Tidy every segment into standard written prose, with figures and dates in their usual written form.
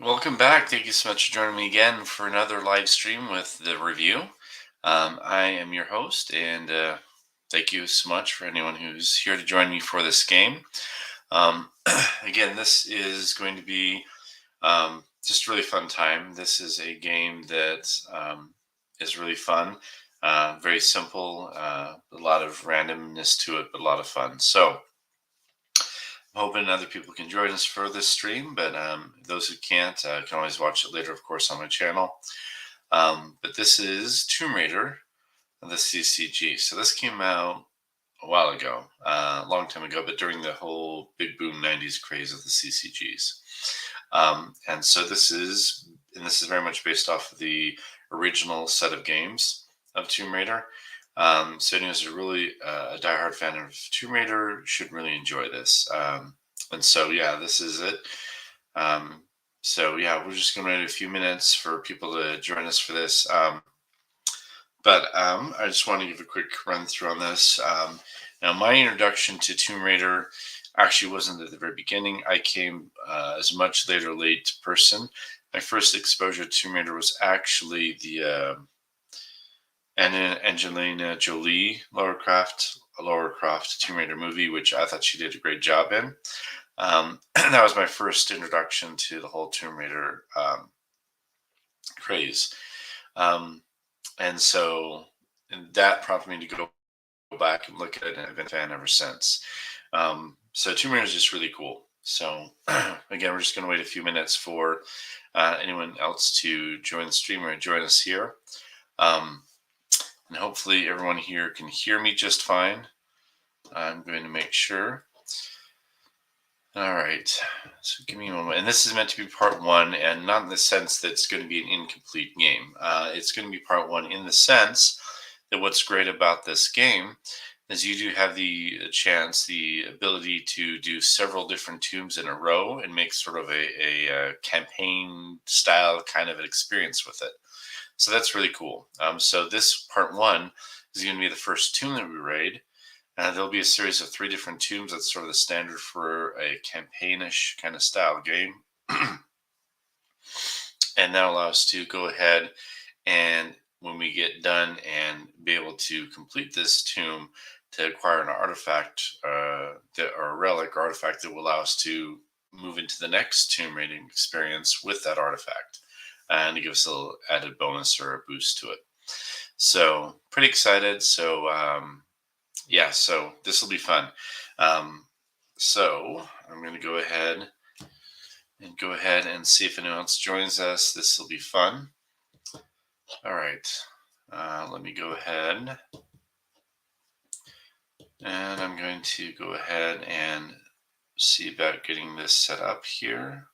Welcome back. Thank you so much for joining me again for another live stream with the review. I am your host, and thank you so much for anyone who's here to join me for this game. Um, again, this is going to be just a really fun time. This is a game that is really fun, very simple, a lot of randomness to it, but a lot of fun. So, I'm hoping other people can join us for this stream, but those who can't can always watch it later, of course, on my channel. But this is Tomb Raider, the CCG. So this came out a while ago, a long time ago, but during the whole big boom 90s craze of the CCGs. And so this is very much based off of the original set of games of Tomb Raider. So anyone who's really a diehard fan of Tomb Raider should really enjoy this. And so, yeah, this is it. So, yeah, we're just going to wait a few minutes for people to join us for this. But I just want to give a quick run through on this. Now, my introduction to Tomb Raider actually wasn't at the very beginning. I came as a much late person. My first exposure to Tomb Raider was actually the Angelina Jolie, Laura Croft Tomb Raider movie, which I thought she did a great job in. That was my first introduction to the whole Tomb Raider craze. And so that prompted me to go back and look at it, and I've been a fan ever since. So Tomb Raider is just really cool. So again, we're just going to wait a few minutes for anyone else to join the stream or join us here. And hopefully everyone here can hear me just fine. I'm going to make sure. All right, so give me a moment. And this is meant to be part one, and not in the sense that it's going to be an incomplete game. It's going to be part one in the sense that what's great about this game is you do have the chance, the ability to do several different tombs in a row and make sort of a campaign style kind of an experience with it. So that's really cool. So this part one is going to be the first tomb that we raid. There'll be a series of 3 different tombs. That's sort of the standard for a campaignish kind of style game. And that allows us to go ahead and when we get done and be able to complete this tomb, to acquire an artifact or a relic artifact that will allow us to move into the next tomb raiding experience with that artifact and to give us a little added bonus or a boost to it. So pretty excited. So yeah, so this will be fun. So I'm going to go ahead and see if anyone else joins us. This will be fun. All right, let me go ahead, and I'm going to go ahead and see about getting this set up here.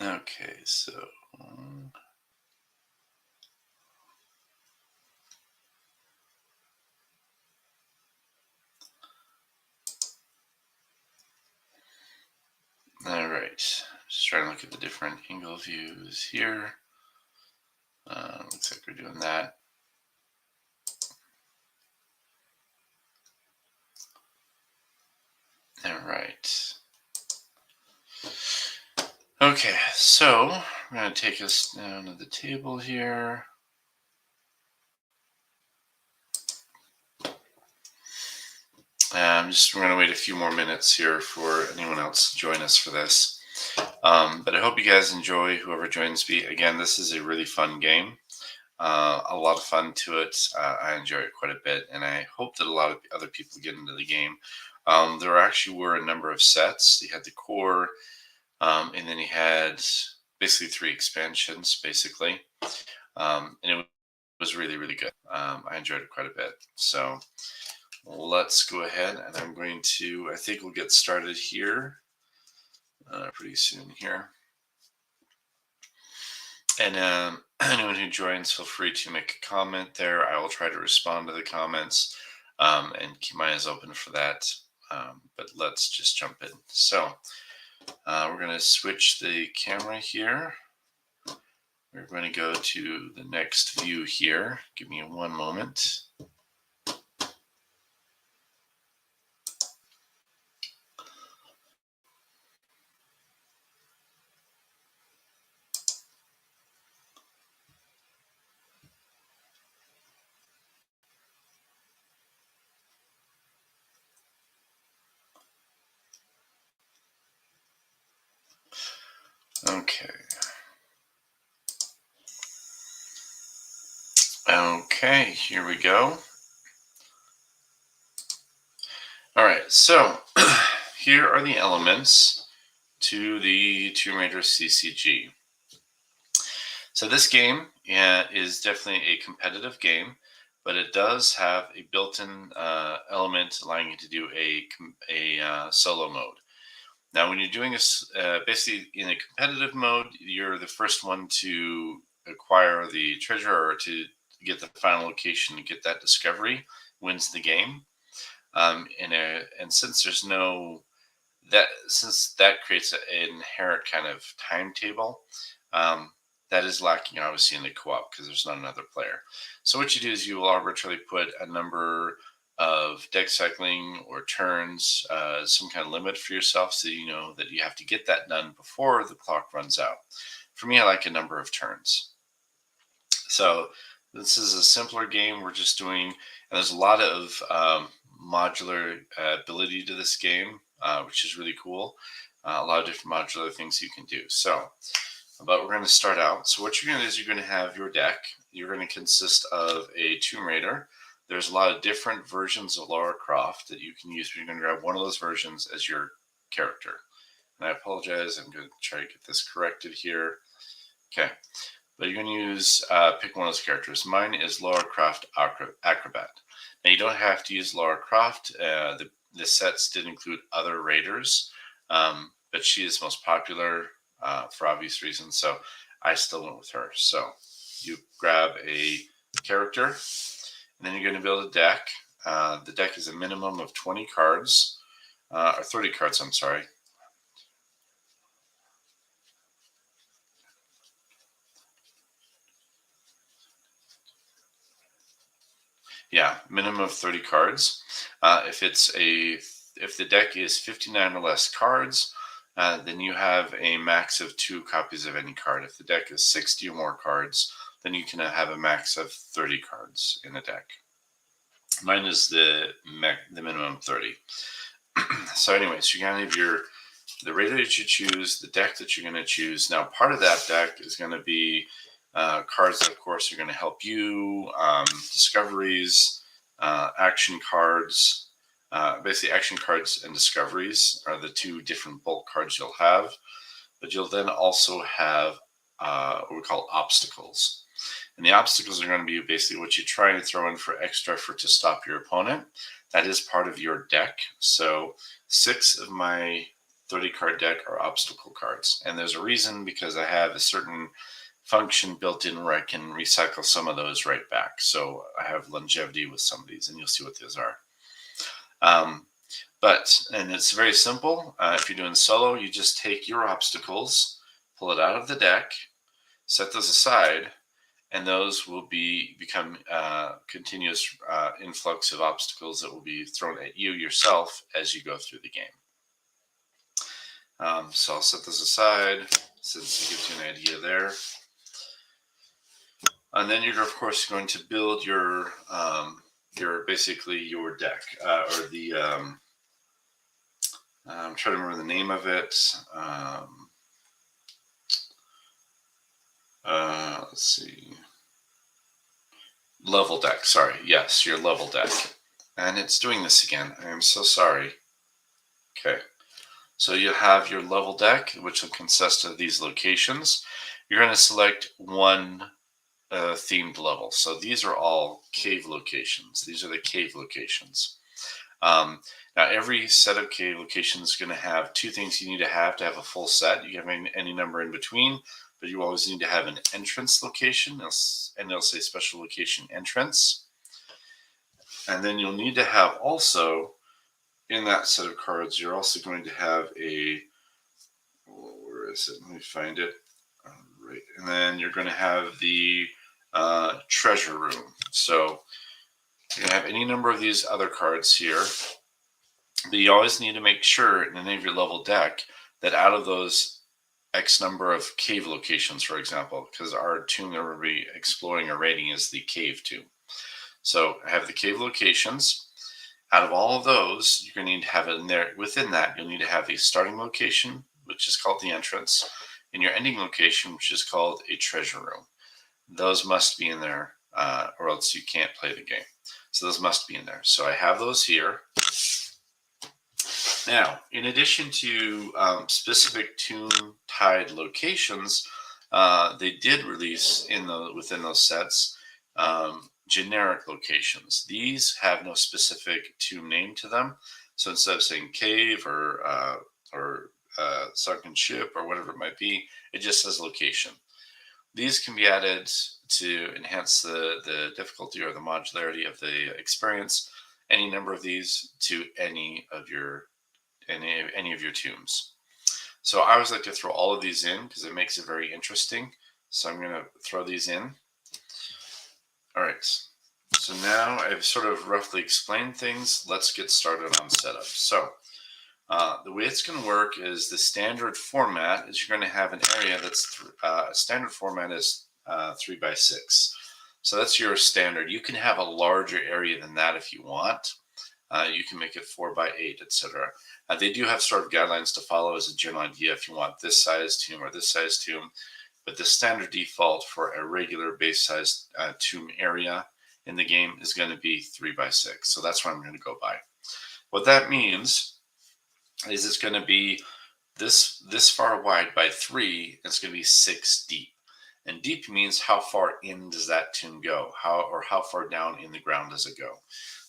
Okay, so all right, just trying to look at the different angle views here. Looks like we're doing that. All right. Okay, so I'm going to take us down to the table here. We're going to wait a few more minutes here for anyone else to join us for this. But I hope you guys enjoy, whoever joins me. Again, this is a really fun game. A lot of fun to it. I enjoy it quite a bit, and I hope that a lot of other people get into the game. There actually were a number of sets. You had the core, and then you had basically 3 expansions, basically. And it was really, really good. I enjoyed it quite a bit. So let's go ahead, and I'm going to, I think we'll get started here pretty soon here. And anyone who joins, feel free to make a comment there. I will try to respond to the comments and keep my eyes open for that. But let's just jump in. So we're going to switch the camera here. We're going to go to the next view here. Give me one moment. Okay. Okay, here we go. All right, so here are the elements to the Tomb Raider CCG. So this game is definitely a competitive game, but it does have a built-in element allowing you to do a solo mode. Now, when you're doing basically in a competitive mode, you're the first one to acquire the treasure or to get the final location to get that discovery wins the game. And since there's no since that creates an inherent kind of timetable, um, that is lacking obviously in the co-op because there's not another player. So what you do is you will arbitrarily put a number of deck cycling or turns, some kind of limit for yourself, so you know that you have to get that done before the clock runs out. For me, I like a number of turns. So this is a simpler game. We're just doing, and there's a lot of modular ability to this game, which is really cool. A lot of different modular things you can do. So, but we're going to start out. So what you're going to do is you're going to have your deck. You're going to consist of a Tomb Raider. There's a lot of different versions of Laura Croft that you can use. You're going to grab one of those versions as your character. And I apologize. I'm going to try to get this corrected here. Okay. But you're going to use, pick one of those characters. Mine is Laura Croft Acrobat. Now, you don't have to use Laura Croft. The sets did include other raiders, but she is most popular for obvious reasons, so I still went with her. So you grab a character, and then you're going to build a deck. The deck is a minimum of 20 cards, or 30 cards, I'm sorry. Yeah, minimum of 30 cards. If the deck is 59 or less cards, then you have a max of 2 copies of any card. If the deck is 60 or more cards, then you can have a max of 30 cards in a deck. Mine is the minimum 30. So anyways, you're going to have the raider that you choose, the deck that you're going to choose. Now, part of that deck is going to be cards that, of course, are going to help you, discoveries, action cards. Basically, action cards and discoveries are the two different bulk cards you'll have. But you'll then also have what we call obstacles. And the obstacles are going to be basically what you try and throw in for extra effort to stop your opponent. That is part of your deck. So 6 of my 30 card deck are obstacle cards. And there's a reason, because I have a certain function built in where I can recycle some of those right back. So I have longevity with some of these, and you'll see what those are. And it's very simple. If you're doing solo, you just take your obstacles, pull it out of the deck, set those aside, and those will become continuous influx of obstacles that will be thrown at you yourself as you go through the game. So I'll set this aside since it gives you an idea there. And then you're, of course, going to build your basically your deck, or the I'm trying to remember the name of it. Let's see. Level deck. Sorry. Yes, your level deck. And it's doing this again. I am so sorry. Okay. So you have your level deck, which will consist of these locations. You're going to select one themed level. So these are all cave locations. These are the cave locations. Now, every set of cave locations is going to have 2 things you need to have a full set. You can have any number in between, but you always need to have an entrance location, and they'll say special location entrance. And then you'll need to have also, in that set of cards, you're also going to have where is it? Let me find it. Right. And then you're going to have the treasure room. So you can have any number of these other cards here, but you always need to make sure in any of your level deck that out of those X number of cave locations, for example, because our tomb that we'll be exploring or raiding is the cave tomb. So I have the cave locations. Out of all of those, you're going to need to have it in there. Within that, you'll need to have a starting location, which is called the entrance. and your ending location, which is called a treasure room. Those must be in there, or else you can't play the game. So those must be in there. So I have those here. Now, in addition to specific tune-tied locations, they did release within those sets generic locations. These have no specific tune name to them. So instead of saying cave or sunken ship or whatever it might be, it just says location. These can be added to enhance the difficulty or the modularity of the experience. Any number of these to any of your tombs. So I always like to throw all of these in because it makes it very interesting. So I'm going to throw these in. All right. So now I've sort of roughly explained things. Let's get started on setup. So the way it's going to work is the standard format is you're going to have an area that's standard format is 3x6. So that's your standard. You can have a larger area than that if you want. You can make it 4x8, etc. They do have sort of guidelines to follow as a general idea if you want this size tomb or this size tomb. But the standard default for a regular base size tomb area in the game is going to be 3x6. So that's what I'm going to go by. What that means is it's going to be this far wide by 3. It's going to be 6 deep. And deep means how far in does that tomb go? How far down in the ground does it go?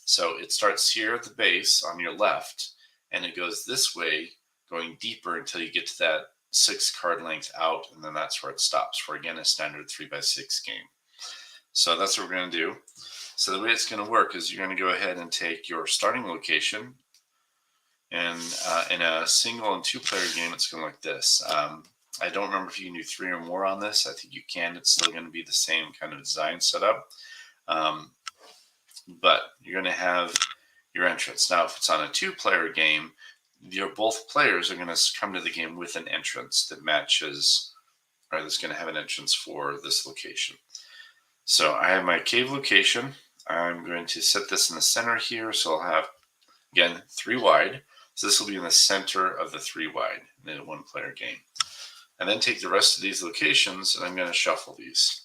So it starts here at the base on your left, and it goes this way, going deeper until you get to that 6 card length out, and then that's where it stops for, again, a standard 3x6 game. So that's what we're going to do. So the way it's going to work is you're going to go ahead and take your starting location, and in a single and 2-player game, it's going to look like this. I don't remember if you can do 3 or more on this. I think you can. It's still going to be the same kind of design setup. But you're going to have your entrance. Now, if it's on a 2-player game, both players are going to come to the game with an entrance that matches, or that's going to have an entrance for this location. So I have my cave location. I'm going to set this in the center here. So I'll have, again, 3 wide. So this will be in the center of the 3 wide in a 1-player game. And then take the rest of these locations, and I'm going to shuffle these.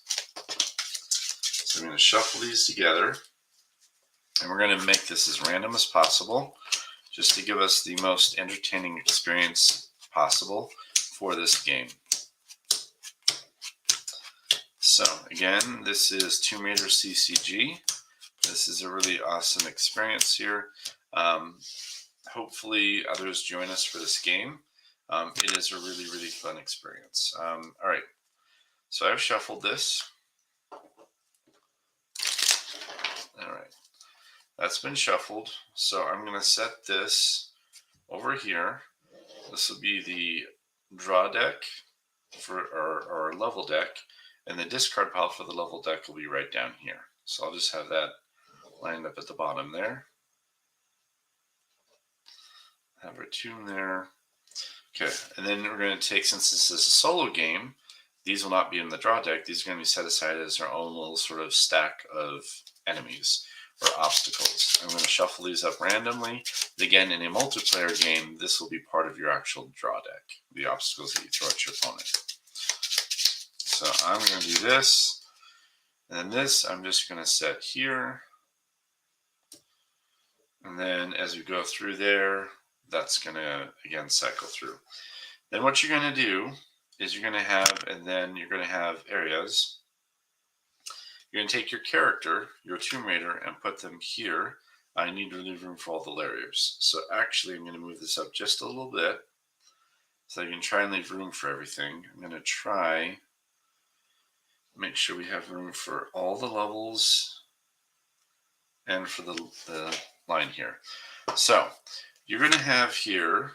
So I'm going to shuffle these together. And we're going to make this as random as possible, just to give us the most entertaining experience possible for this game. So again, this is Tomb Raider CCG. This is a really awesome experience here. Hopefully others join us for this game. It is a really, really fun experience. All right, so I've shuffled this. All right. That's been shuffled. So I'm going to set this over here. This will be the draw deck for our level deck, and the discard pile for the level deck will be right down here. So I'll just have that lined up at the bottom there. Have our tomb there. Okay, and then we're going to take, since this is a solo game, these will not be in the draw deck. These are going to be set aside as their own little sort of stack of enemies or obstacles. I'm going to shuffle these up randomly. Again, in a multiplayer game, this will be part of your actual draw deck, the obstacles that you throw at your opponent. So I'm going to do this, and then this I'm just going to set here. And then as we go through there, that's going to, again, cycle through. Then what you're going to do is you're going to have, and then you're going to have areas. You're going to take your character, your Tomb Raider, and put them here. I need to leave room for all the layers. So actually, I'm going to move this up just a little bit so I can try and leave room for everything. I'm going to try make sure we have room for all the levels and for the line here. So you're going to have here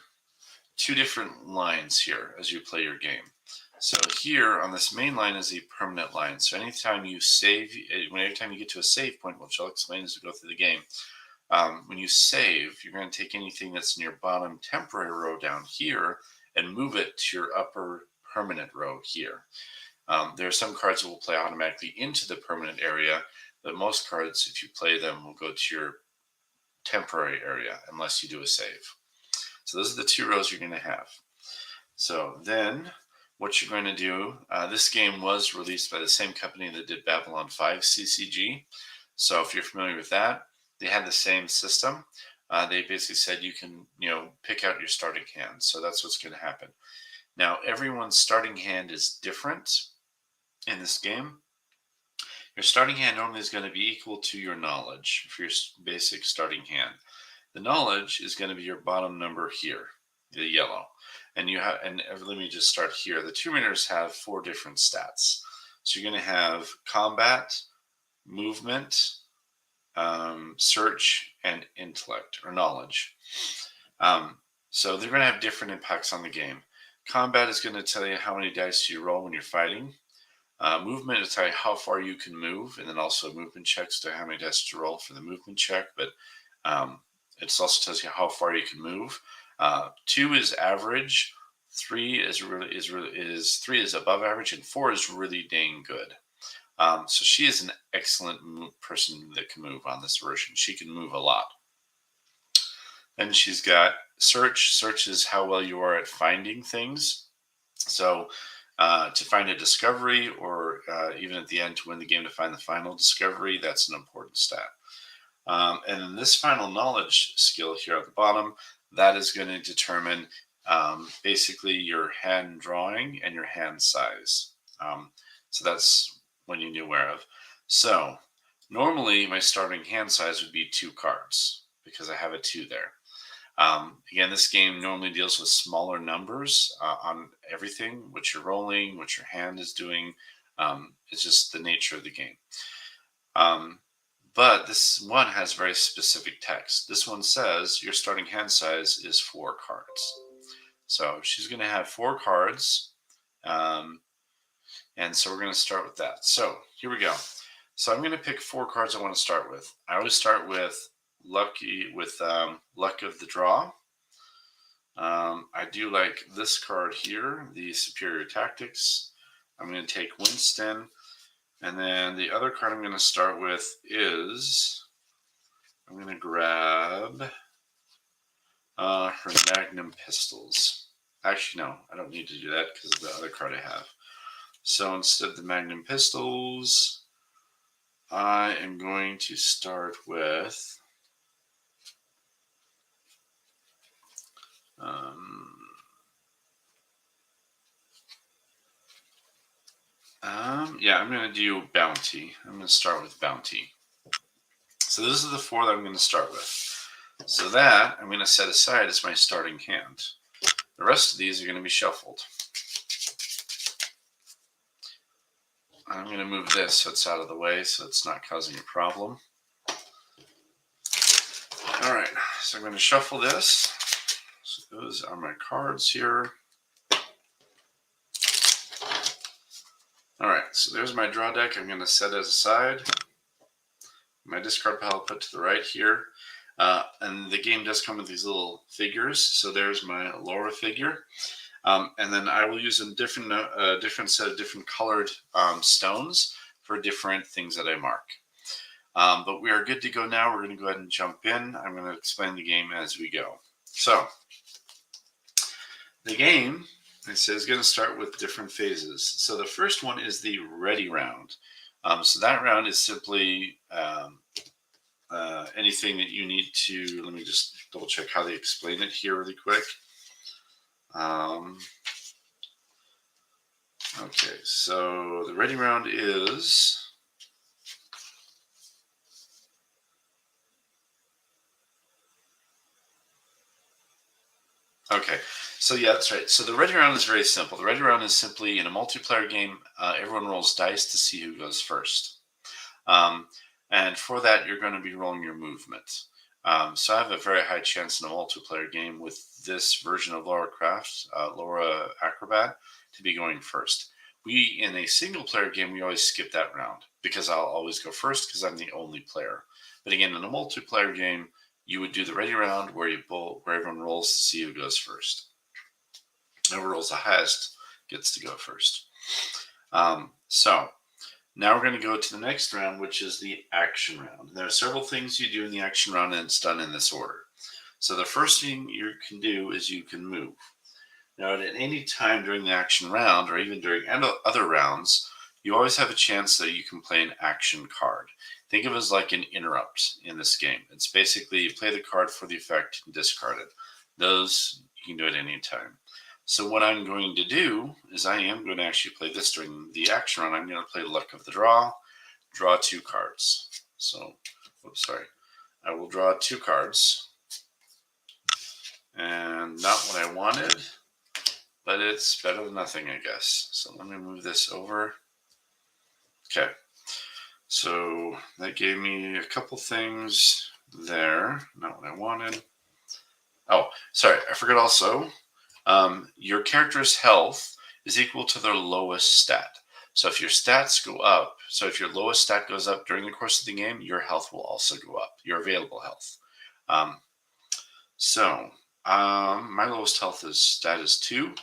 2 different lines here as you play your game. So here on this main line is a permanent line. So anytime you save, anytime you get to a save point, which I'll explain as we go through the game, when you save, you're going to take anything that's in your bottom temporary row down here and move it to your upper permanent row here. There are some cards that will play automatically into the permanent area, but most cards, if you play them, will go to your temporary area unless you do a save. So those are the 2 rows you're going to have. So then what you're going to do, this game was released by the same company that did Babylon 5 CCG. So if you're familiar with that, they had the same system. They basically said you can, pick out your starting hand. So that's what's going to happen. Now, everyone's starting hand is different in this game. Your starting hand normally is going to be equal to your knowledge for your basic starting hand. The knowledge is going to be your bottom number here, the yellow. And let me just start here. The Tomb Raiders have 4 different stats. So you're going to have combat, movement, search, and intellect or knowledge. So they're going to have different impacts on the game. Combat is going to tell you how many dice you roll when you're fighting. Movement will tell you how far you can move, and then also movement checks to how many dice to roll for the movement check. But it also tells you how far you can move. 2 is average. 3 is above average, and 4 is really dang good. So she is an excellent person that can move on this version. She can move a lot. Then she's got search. Search is how well you are at finding things. So to find a discovery, or even at the end to win the game to find the final discovery, that's an important stat. And then this final knowledge skill here at the bottom, that is going to determine basically your hand drawing and your hand size. So that's one you need to be aware of. So normally my starting hand size would be 2 cards because I have a 2 there. Again, this game normally deals with smaller numbers on everything, what you're rolling, what your hand is doing. It's just the nature of the game. But this one has very specific text. This one says your starting hand size is 4 cards. So she's going to have 4 cards. And so we're going to start with that. So here we go. So I'm going to pick 4 cards I want to start with. I always start with luck of the draw. I do like this card here, the superior tactics. I'm going to take Winston. And then the other card I'm going to start with is, I'm going to grab her Magnum Pistols. Actually, no, I don't need to do that because of the other card I have. So instead of the Magnum Pistols, I am going to start with I'm going to do Bounty. I'm going to start with Bounty. So this is the 4 that I'm going to start with. So that I'm going to set aside as my starting hand. The rest of these are going to be shuffled. I'm going to move this so it's out of the way so it's not causing a problem. All right, so I'm going to shuffle this. So those are my cards here. All right, so there's my draw deck. I'm going to set it aside. My discard pile put to the right here. And the game does come with these little figures. So there's my Laura figure. And then I will use a different set of different colored stones for different things that I mark. But we are good to go now. We're going to go ahead and jump in. I'm going to explain the game as we go. So the game, it says, going to start with different phases. So the first one is the ready round. So that round is simply anything that you need to, let me just double check how they explain it here really quick. Okay, so the ready round is, okay, so yeah, that's right. So the ready round is very simple. The ready round is simply, in a multiplayer game, everyone rolls dice to see who goes first. And for that, you're going to be rolling your movement. So I have a very high chance in a multiplayer game with this version of Laura Croft, Laura Acrobat, to be going first. In a single player game, we always skip that round because I'll always go first because I'm the only player. But again, in a multiplayer game, you would do the ready round where everyone rolls to see who goes first. Whoever rolls the highest gets to go first. So now we're going to go to the next round, which is the action round. There are several things you do in the action round, and it's done in this order. So the first thing you can do is you can move. Now, at any time during the action round, or even during other rounds, you always have a chance that you can play an action card. Think of it as like an interrupt in this game. It's basically you play the card for the effect and discard it. Those you can do at any time. So what I'm going to do is I am going to actually play this during the action round. I'm going to play Luck of the Draw 2 cards. So, oops, sorry. I will draw 2 cards. And not what I wanted, but it's better than nothing, I guess. So let me move this over. Okay. So that gave me a couple things there. Not what I wanted. Oh, sorry. I forgot also. Your character's health is equal to their lowest stat. So if your stats go up, so if your lowest stat goes up during the course of the game, your health will also go up, your available health. My lowest health stat is 2.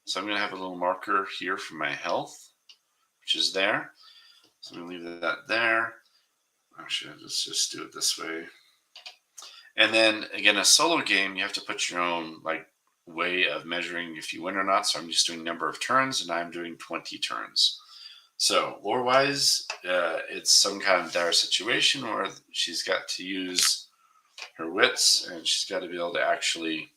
So I'm going to have a little marker here for my health, which is there. So I'm going to leave that there. Actually, let's just do it this way. And then again, a solo game, you have to put your own way of measuring if you win or not. So I'm just doing number of turns, and I'm doing 20 turns. So lore-wise, it's some kind of dire situation where she's got to use her wits, and she's got to be able to actually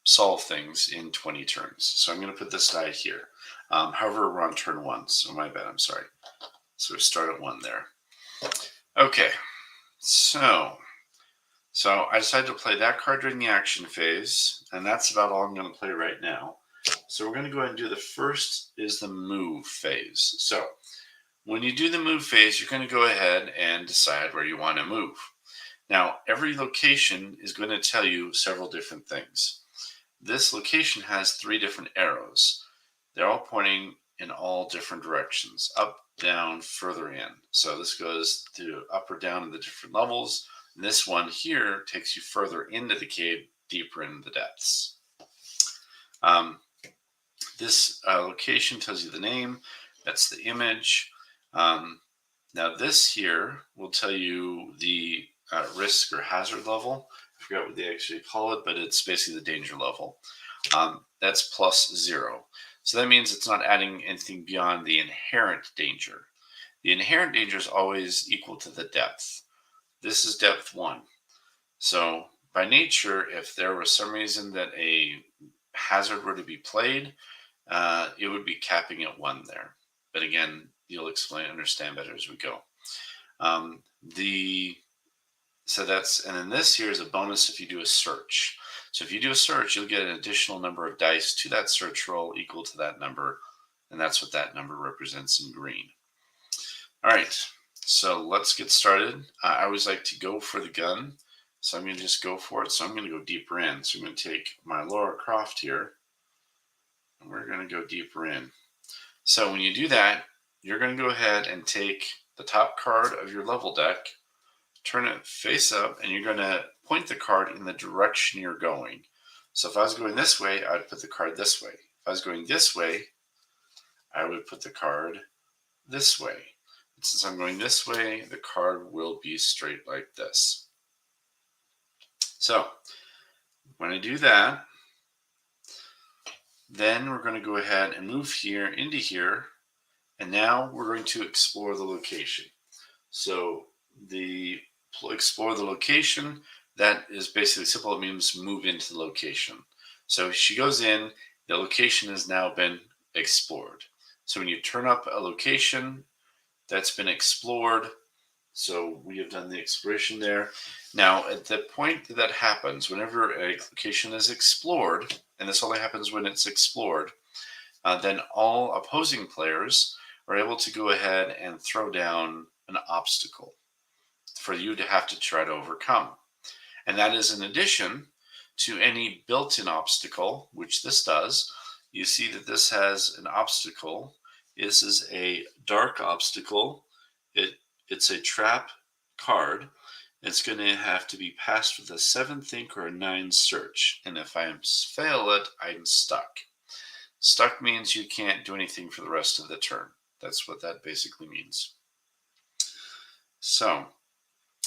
solve things in 20 turns. So I'm going to put this die here. However, we're on turn 1, so my bad, I'm sorry. So we start at 1 there. Okay, so I decided to play that card during the action phase, and that's about all I'm going to play right now. So we're going to go ahead and do the first is the move phase. So when you do the move phase, you're going to go ahead and decide where you want to move. Now, every location is going to tell you several different things. This location has 3 different arrows. They're all pointing in all different directions, up, down, further in. So this goes to up or down in the different levels. And this one here takes you further into the cave, deeper into the depths. This location tells you the name. That's the image. Now this here will tell you the risk or hazard level. I forgot what they actually call it, but it's basically the danger level. That's +0. So that means it's not adding anything beyond the inherent danger. The inherent danger is always equal to the depth. This is depth 1. So by nature, if there was some reason that a hazard were to be played, it would be capping at 1 there. But again, you'll understand better as we go. And then this here is a bonus if you do a search. So if you do a search, you'll get an additional number of dice to that search roll equal to that number. And that's what that number represents in green. All right, so let's get started. I always like to go for the gun. So I'm going to just go for it. So I'm going to go deeper in. So I'm going to take my Laura Croft here. And we're going to go deeper in. So when you do that, you're going to go ahead and take the top card of your level deck, turn it face up, and you're going to point the card in the direction you're going. So if I was going this way, I would put the card this way. If I was going this way, I would put the card this way. And since I'm going this way, the card will be straight like this. So when I do that, then we're going to go ahead and move here into here. And now we're going to explore the location. So the explore the location, that is basically simple. It means move into the location. So she goes in, the location has now been explored. So when you turn up a location that's been explored, so we have done the exploration there. Now, at the point that happens, whenever a location is explored, and this only happens when it's explored, then all opposing players are able to go ahead and throw down an obstacle for you to have to try to overcome. And that is in addition to any built-in obstacle, which this does. You see that this has an obstacle. This is a dark obstacle. It's a trap card. It's going to have to be passed with a 7 think or a 9 search. And if I fail it, I'm stuck. Stuck means you can't do anything for the rest of the turn. That's what that basically means. So,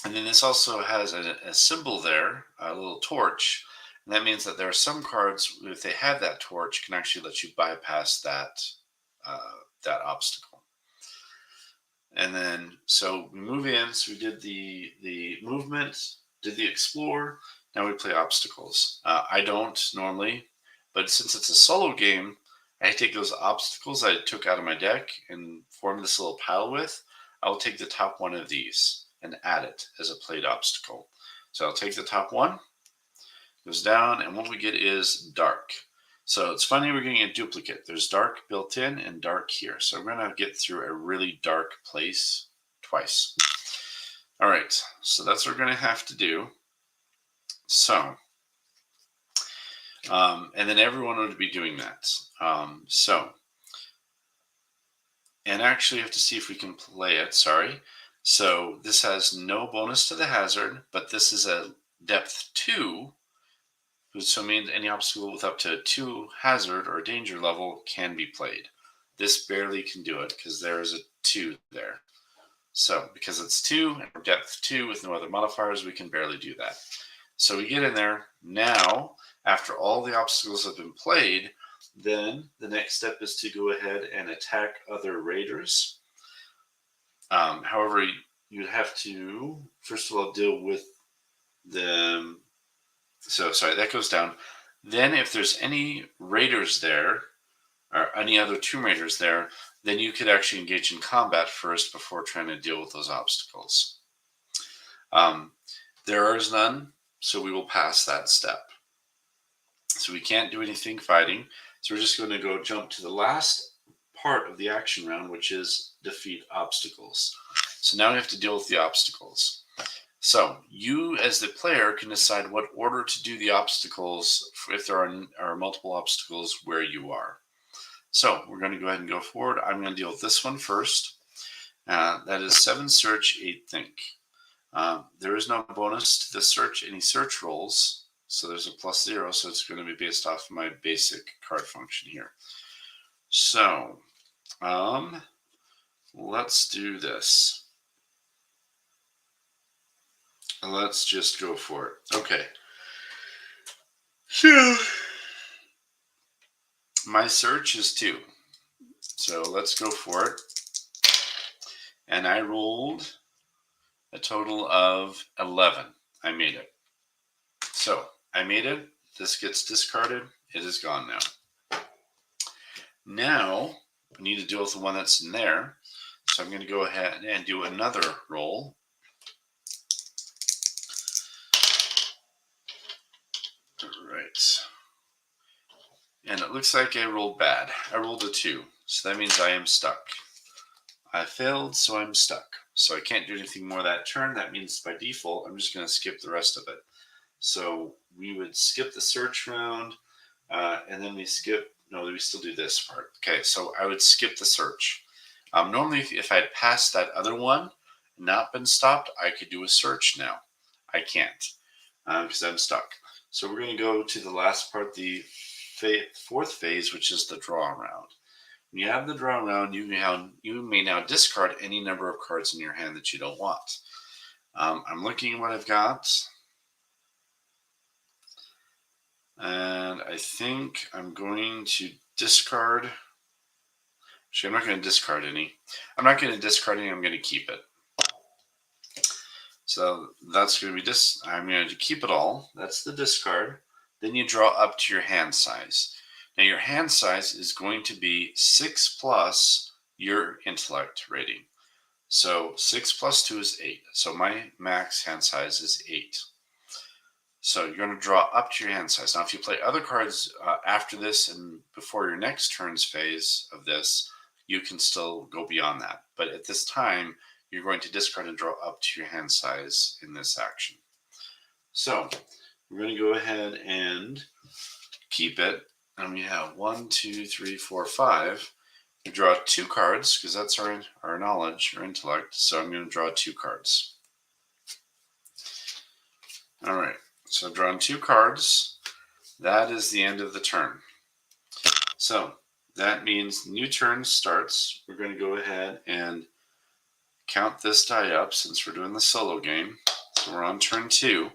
and then this also has a symbol there, a little torch, And that means that there are some cards, if they have that torch, can actually let you bypass that that obstacle. And then, so we move in. So we did the movement, did the explore. Now we play obstacles. I don't normally, but since it's a solo game, I take those obstacles I took out of my deck and form this little pile with. I'll take the top one of these and add it as a played obstacle. So I'll take the top one, goes down, and what we get is dark. So it's funny, we're getting a duplicate. There's dark built in and dark here. So we're going to get through a really dark place twice. All right, so that's what we're going to have to do. So, and then everyone would be doing that. And actually you have to see if we can play it, sorry. So this has no bonus to the hazard, but this is a depth 2. So it means any obstacle with up to 2 hazard or danger level can be played. This barely can do it because there is a 2 there. So because it's 2 and depth 2 with no other modifiers, we can barely do that. So we get in there. Now, after all the obstacles have been played, then the next step is to go ahead and attack other raiders. However, you'd have to, first of all, deal with them. So, sorry, that goes down. Then if there's any raiders there, or any other Tomb Raiders there, then you could actually engage in combat first before trying to deal with those obstacles. There is none, so we will pass that step. So we can't do anything fighting. So we're just going to go jump to the last part of the action round, which is defeat obstacles. So now we have to deal with the obstacles. So you, as the player, can decide what order to do the obstacles if there are multiple obstacles where you are. So we're going to go ahead and go forward. I'm going to deal with this one first. That is 7 search, 8 think. There is no bonus to the search, any search rolls. So there's a +0, so it's going to be based off of my basic card function here. So let's do this. Let's just go for it. Okay. So my search is 2. So let's go for it. And I rolled a total of 11. I made it. So I made it. This gets discarded. It is gone now. Now we need to deal with the one that's in there. So I'm going to go ahead and do another roll. Right. And it looks like I rolled bad. I rolled a 2. So that means I am stuck. I failed, so I'm stuck. So I can't do anything more that turn. That means by default, I'm just going to skip the rest of it. So we would skip the search round, and then we skip, no, we still do this part. Okay, so I would skip the search. Normally, if I had passed that other one and not been stopped, I could do a search now. I can't because I'm stuck. So we're going to go to the last part, the 4th phase, which is the draw round. When you have the draw round, you may now discard any number of cards in your hand that you don't want. I'm looking at what I've got. And I think I'm going to discard. Actually, I'm not going to discard any. I'm not going to discard any. I'm going to keep it. So that's going to be I'm going to keep it all. That's the discard. Then you draw up to your hand size. Now your hand size is going to be 6 plus your intellect rating. So 6 plus 2 is 8. So my max hand size is 8. So you're going to draw up to your hand size. Now if you play other cards after this and before your next turn's phase of this, you can still go beyond that. But at this time, you're going to discard and draw up to your hand size in this action. So we're going to go ahead and keep it. And we have 1, 2, 3, 4, 5. We draw 2 cards because that's our knowledge or intellect. So I'm going to draw 2 cards. All right. So I've drawn 2 cards. That is the end of the turn. So that means new turn starts. We're going to go ahead and count this die up since we're doing the solo game. So we're on turn 2.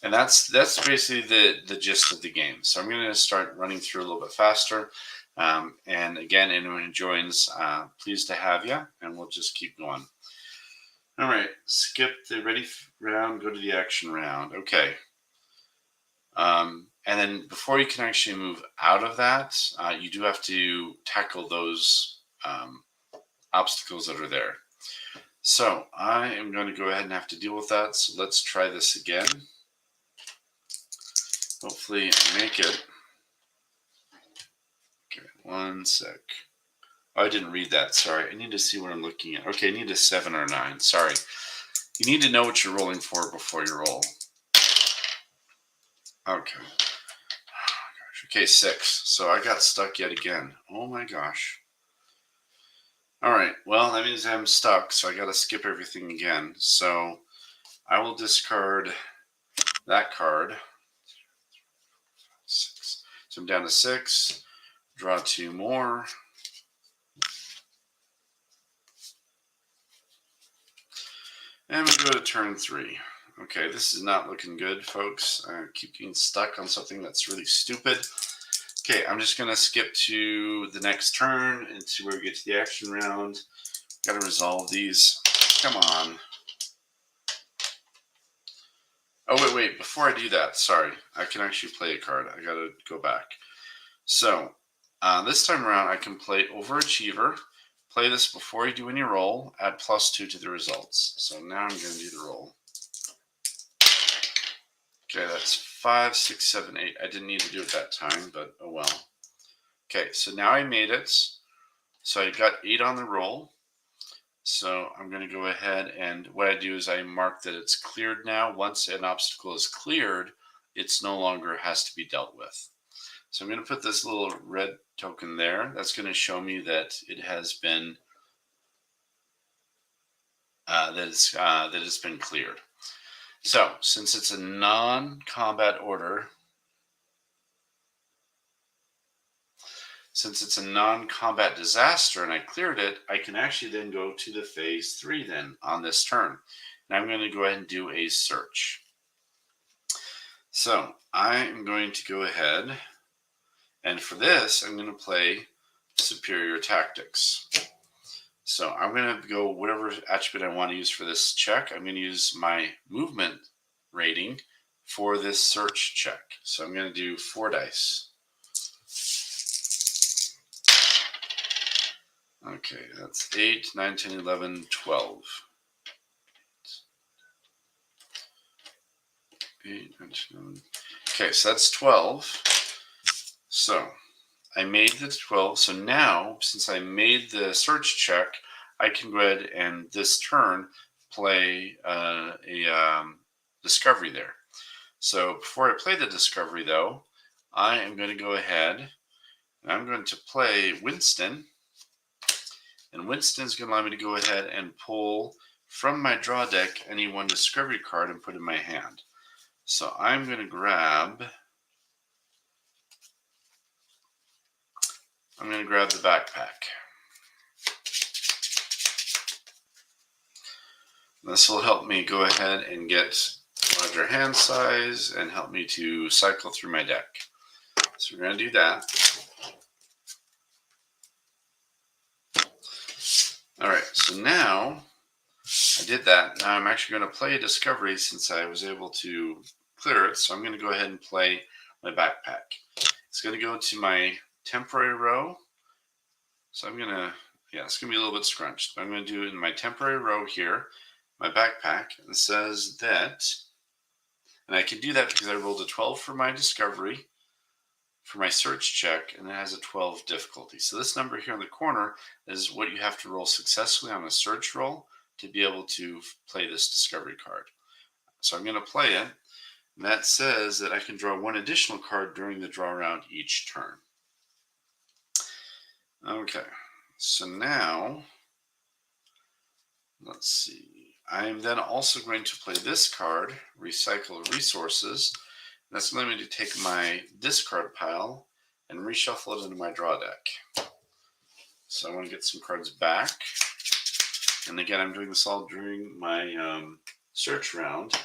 And that's basically the gist of the game. So I'm going to start running through a little bit faster. And again, anyone who joins, pleased to have you, and we'll just keep going. All right, skip the ready round, go to the action round. Okay. And then before you can actually move out of that, you do have to tackle those obstacles that are there. So I am going to go ahead and have to deal with that. So let's try this again. Hopefully I make it. Okay, one sec. Oh, I didn't read that. Sorry. I need to see what I'm looking at. Okay, I need a 7 or 9. Sorry. You need to know what you're rolling for before you roll. Okay. Okay, 6. So I got stuck yet again. Oh my gosh. All right. Well, that means I'm stuck, so I got to skip everything again. So I will discard that card. 6. So I'm down to 6. Draw 2 more. And we go to turn 3. Okay, this is not looking good, folks. I keep getting stuck on something that's really stupid. Okay, I'm just going to skip to the next turn and see where we get to the action round. Got to resolve these. Come on. Oh, wait. Before I do that, sorry. I can actually play a card. I got to go back. So, this time around, I can play Overachiever. Play this before you do any roll. Add +2 to the results. So now I'm going to do the roll. Okay, that's 5, 6, 7, 8. I didn't need to do it that time, but oh well. Okay, so now I made it. So I got 8 on the roll. So I'm going to go ahead, and what I do is I mark that it's cleared now. Once an obstacle is cleared, it's no longer has to be dealt with. So I'm going to put this little red token there. That's going to show me that it has been that it's been cleared. So since it's a non-combat order, since it's a non-combat disaster and I cleared it, I can actually then go to the phase 3 then on this turn. And I'm going to go ahead and do a search. So I am going to go ahead, and for this, I'm going to play Superior Tactics. So I'm going to go whatever attribute I want to use for this check. I'm going to use my movement rating for this search check. So I'm going to do 4 dice. Okay, that's 8, 9, 10, 11, 12. 8, 9, 10, 11. Okay, so that's 12. So I made the 12. So now, since I made the search check, I can go ahead and this turn play a discovery there. So before I play the discovery, though, I am going to go ahead and I'm going to play Winston. And Winston's going to allow me to go ahead and pull from my draw deck any one discovery card and put in my hand. So I'm going to grab the backpack. This will help me go ahead and get larger hand size and help me to cycle through my deck. So we're going to do that. All right, so now I did that. Now I'm actually going to play a discovery since I was able to clear it. So I'm going to go ahead and play my backpack. It's going to go to my temporary row. So I'm going to, it's going to be a little bit scrunched. But I'm going to do it in my temporary row here, my backpack. And it says that, and I can do that because I rolled a 12 for my discovery, for my search check, and it has a 12 difficulty. So this number here in the corner is what you have to roll successfully on a search roll to be able to play this discovery card. So I'm going to play it, and that says that I can draw 1 additional card during the draw round each turn. Okay, so now, let's see. I am then also going to play this card, Recycle Resources. That's going to allow me to take my discard pile and reshuffle it into my draw deck. So I want to get some cards back. And again, I'm doing this all during my search round.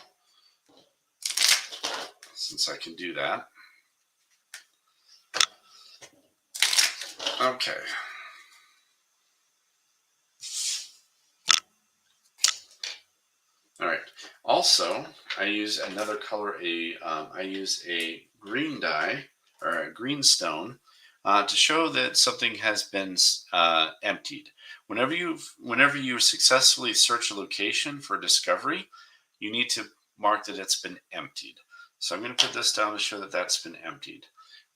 since I can do that. Okay. All right. Also, I use another color. I use a green dye or a green stone to show that something has been emptied. Whenever you successfully search a location for discovery, you need to mark that it's been emptied. So I'm going to put this down to show that that's been emptied.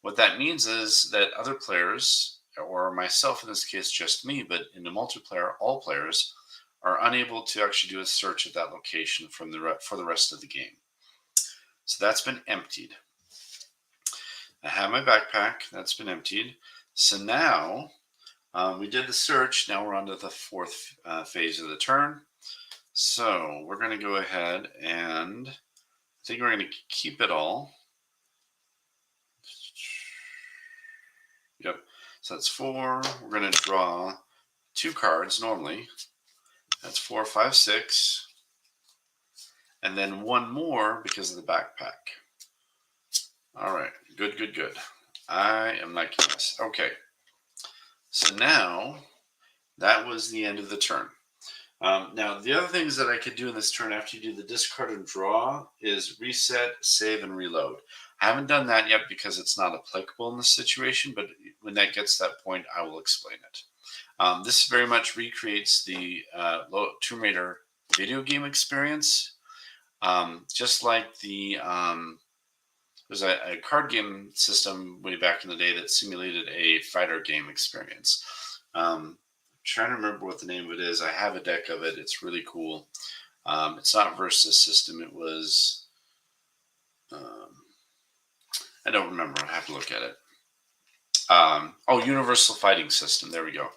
What that means is that other players, or myself in this case, just me, but in the multiplayer, all players are unable to actually do a search at that location for the rest of the game. So that's been emptied. I have my backpack. That's been emptied. So now we did the search. Now we're on to the fourth phase of the turn. So we're going to go ahead and I think we're going to keep it all. Yep. So that's 4. We're going to draw 2 cards normally. That's 4, 5, 6. And then 1 more because of the backpack. All right. Good, good, good. I am liking this. Okay. So now that was the end of the turn. Now, the other things that I could do in this turn after you do the discard and draw is reset, save, and reload. I haven't done that yet because it's not applicable in this situation, but when that gets to that point, I will explain it. This very much recreates the Tomb Raider video game experience. Just like there's a card game system way back in the day that simulated a fighter game experience. Trying to remember what the name of it is. I have a deck of it. It's really cool. It's not Versus System. It was, I don't remember. I have to look at it. Universal Fighting System. There we go.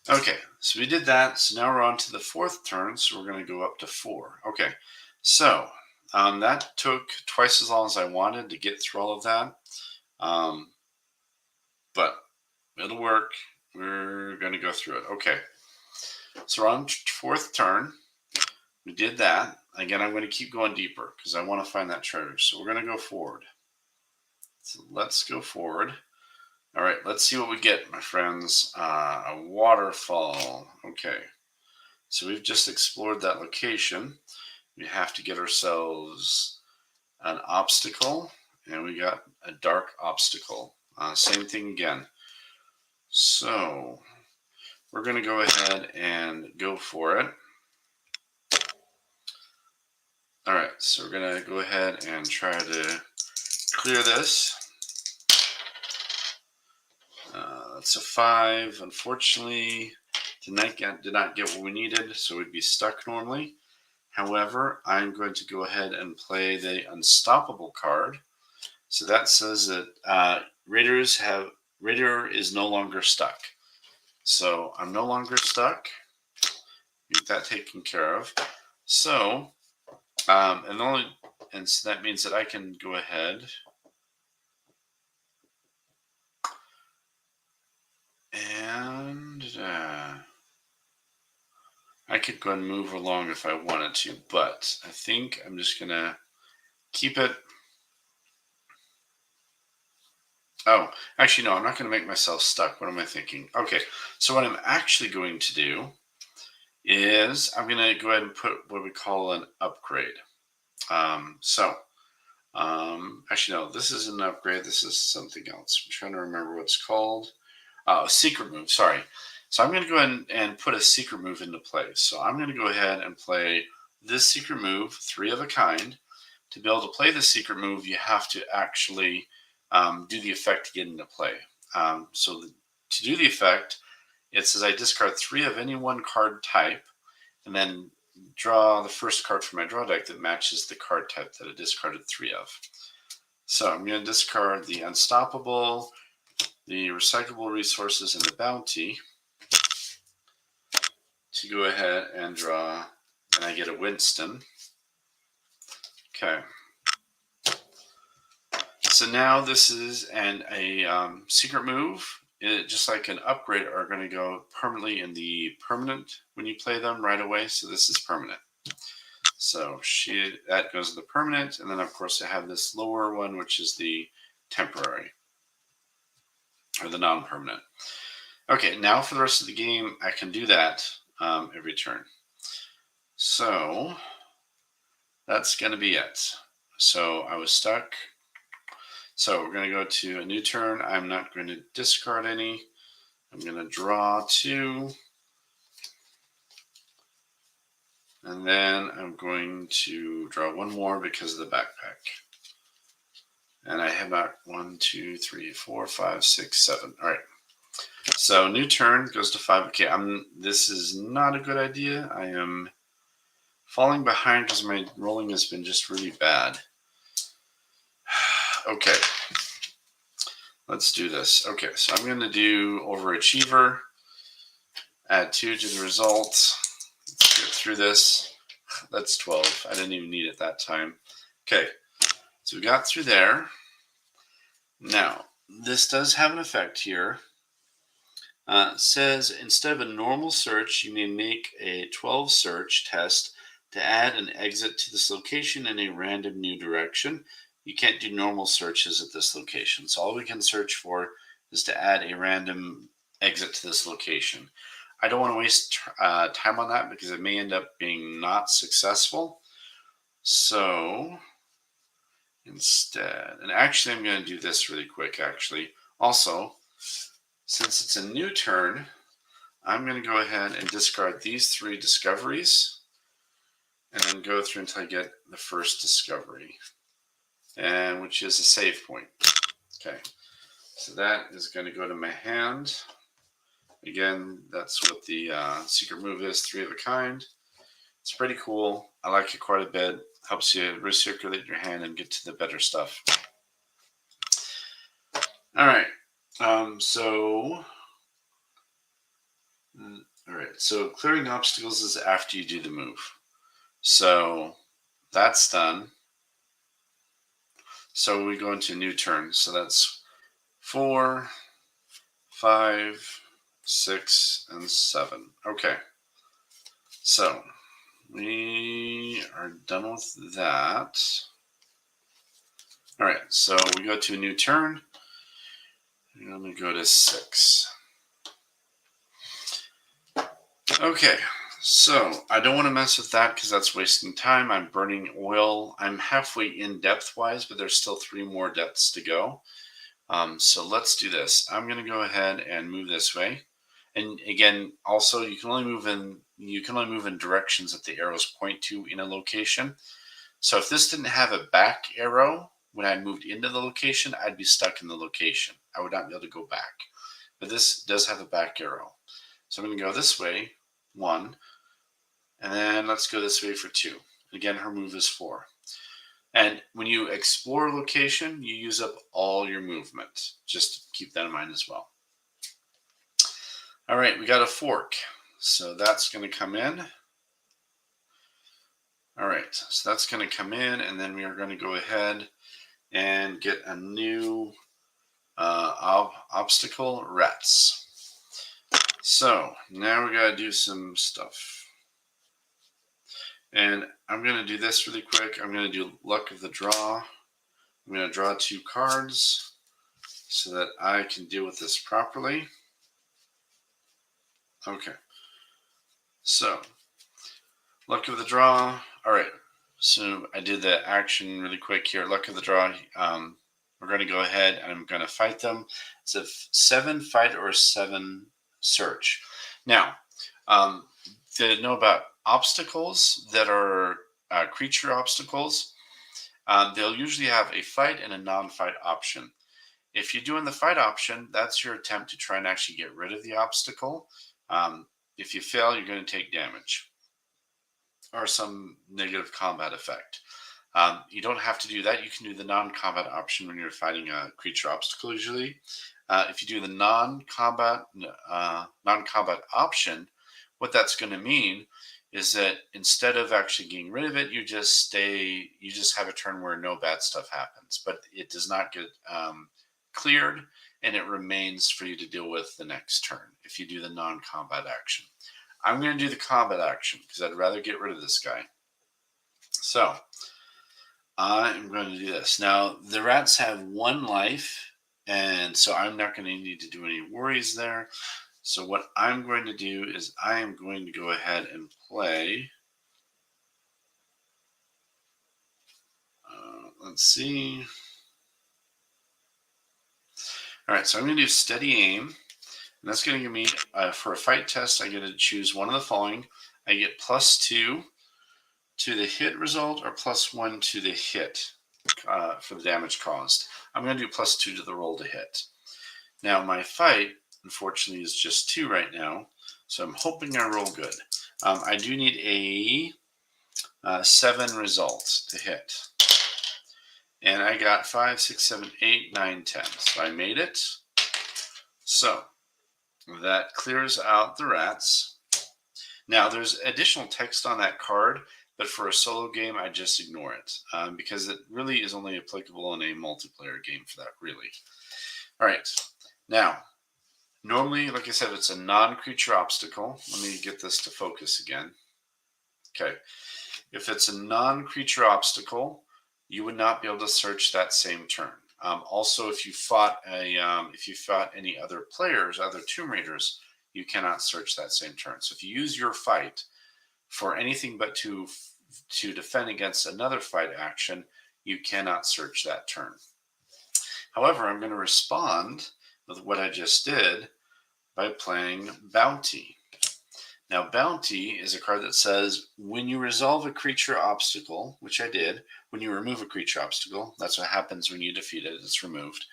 Okay, so we did that. So now we're on to the 4th turn. So we're going to go up to 4. Okay, so that took twice as long as I wanted to get through all of that. But it'll work. We're going to go through it. Okay. So we're on 4th turn. We did that. Again, I'm going to keep going deeper because I want to find that treasure. So we're going to go forward. So let's go forward. All right. Let's see what we get, my friends. A waterfall. Okay. So we've just explored that location. We have to get ourselves an obstacle. And we got a dark obstacle. Same thing again. So we're going to go ahead and go for it. All right, so we're going to go ahead and try to clear this. That's a 5. Unfortunately, did not get what we needed, so we'd be stuck normally. However, I'm going to go ahead and play the Unstoppable card. So that says that Raider is no longer stuck. So I'm no longer stuck. Get that taken care of. So, so that means that I can go ahead and I could go and move along if I wanted to, but I think I'm just gonna keep it. Oh, actually, no, I'm not going to make myself stuck. What am I thinking? Okay, so what I'm actually going to do is I'm going to go ahead and put what we call an upgrade. Actually, no, this isn't an upgrade. This is something else. I'm trying to remember what it's called. A secret move, sorry. So I'm going to go ahead and put a secret move into play. So I'm going to go ahead and play this secret move, 3 of a kind. To be able to play the secret move, you have to actually do the effect to get into play. To do the effect, it says I discard 3 of any one card type, and then draw the first card from my draw deck that matches the card type that I discarded 3 of. So I'm going to discard the Unstoppable, the Recyclable Resources, and the Bounty to go ahead and draw, and I get a Winston. Okay. So now this is a secret move. Just like an upgrade are going to go permanently in the permanent when you play them right away. So this is permanent. So that goes to the permanent, and then of course I have this lower one, which is the temporary, or the non-permanent. Okay, now for the rest of the game, I can do that every turn. So that's going to be it. So I was stuck. So we're going to go to a new turn. I'm not going to discard any. I'm going to draw 2. And then I'm going to draw 1 more because of the backpack. And I have about 1, 2, 3, 4, 5, 6, 7. All right. So new turn goes to 5. Okay, this is not a good idea. I am falling behind because my rolling has been just really bad. Okay. Let's do this. Okay, so I'm going to do overachiever. Add 2 to the result. Let's get through this. That's 12. I didn't even need it that time. Okay, so we got through there. Now, this does have an effect here. Says instead of a normal search, you may make a 12 search test to add an exit to this location in a random new direction. You can't do normal searches at this location. So all we can search for is to add a random exit to this location. I don't want to waste time on that because it may end up being not successful. So instead, and actually I'm going to do this really quick actually. Also, since it's a new turn, I'm going to go ahead and discard these 3 discoveries and then go through until I get the first discovery, and which is a save point. Okay, so that is going to go to my hand. Again, that's what the secret move is, 3 of a kind. It's pretty cool. I like it quite a bit. Helps you recirculate your hand and get to the better stuff. All right. So clearing obstacles is after you do the move. So that's done. So we go into a new turn. So that's 4, 5, 6, and 7. Okay. So we are done with that. All right. So we go to a new turn. I'm going to go to 6. Okay, so I don't want to mess with that because that's wasting time. I'm burning oil. I'm halfway in depth-wise, but there's still 3 more depths to go. So let's do this. I'm going to go ahead and move this way. And again, also you can only move in directions that the arrows point to in a location. So if this didn't have a back arrow when I moved into the location, I'd be stuck in the location. I would not be able to go back. But this does have a back arrow. So I'm going to go this way. 1, and then let's go this way for 2. Again, her move is 4. And when you explore a location, you use up all your movement. Just keep that in mind as well. All right, we got a fork. So that's going to come in. All right, so that's going to come in, and then we are going to go ahead and get a new obstacle, rats. So now we got to do some stuff. And I'm going to do this really quick. I'm going to do luck of the draw. I'm going to draw 2 cards so that I can deal with this properly. Okay. So, luck of the draw. All right. So I did the action really quick here. Luck of the draw. We're going to go ahead and I'm going to fight them. It's a 7 fight or a 7 search. Now, to know about obstacles that are creature obstacles, they'll usually have a fight and a non-fight option. If you're doing the fight option, that's your attempt to try and actually get rid of the obstacle. If you fail, you're going to take damage or some negative combat effect. You don't have to do that. You can do the non-combat option when you're fighting a creature obstacle usually. If you do the non-combat option, what that's going to mean is that instead of actually getting rid of it, you just have a turn where no bad stuff happens, but it does not get cleared and it remains for you to deal with the next turn if you do the non-combat action. I'm going to do the combat action because I'd rather get rid of this guy. So I'm going to do this. Now, the rats have 1 life, and so I'm not going to need to do any worries there. So what I'm going to do is I am going to go ahead and play. Let's see. All right, so I'm going to do steady aim. And that's going to give me, for a fight test, I get to choose one of the following. I get +2 to the hit result or +1 to the hit for the damage caused. I'm going to do +2 to the roll to hit. Now, my fight, unfortunately, is just 2 right now, so I'm hoping I roll good. I do need a 7 result to hit. And I got 5, 6, 7, 8, 9, 10. So I made it. So that clears out the rats. Now, there's additional text on that card, but for a solo game, I just ignore it because it really is only applicable in a multiplayer game for that, really. All right. Now, normally, like I said, it's a non-creature obstacle. Let me get this to focus again. Okay. If it's a non-creature obstacle, you would not be able to search that same turn. Also, if you fought any other players, other Tomb Raiders, you cannot search that same turn. So if you use your fight for anything but to defend against another fight action, you cannot search that turn. However, I'm going to respond with what I just did by playing Bounty. Now, Bounty is a card that says when you resolve a creature obstacle, which I did, when you remove a creature obstacle, that's what happens when you defeat it, it's removed.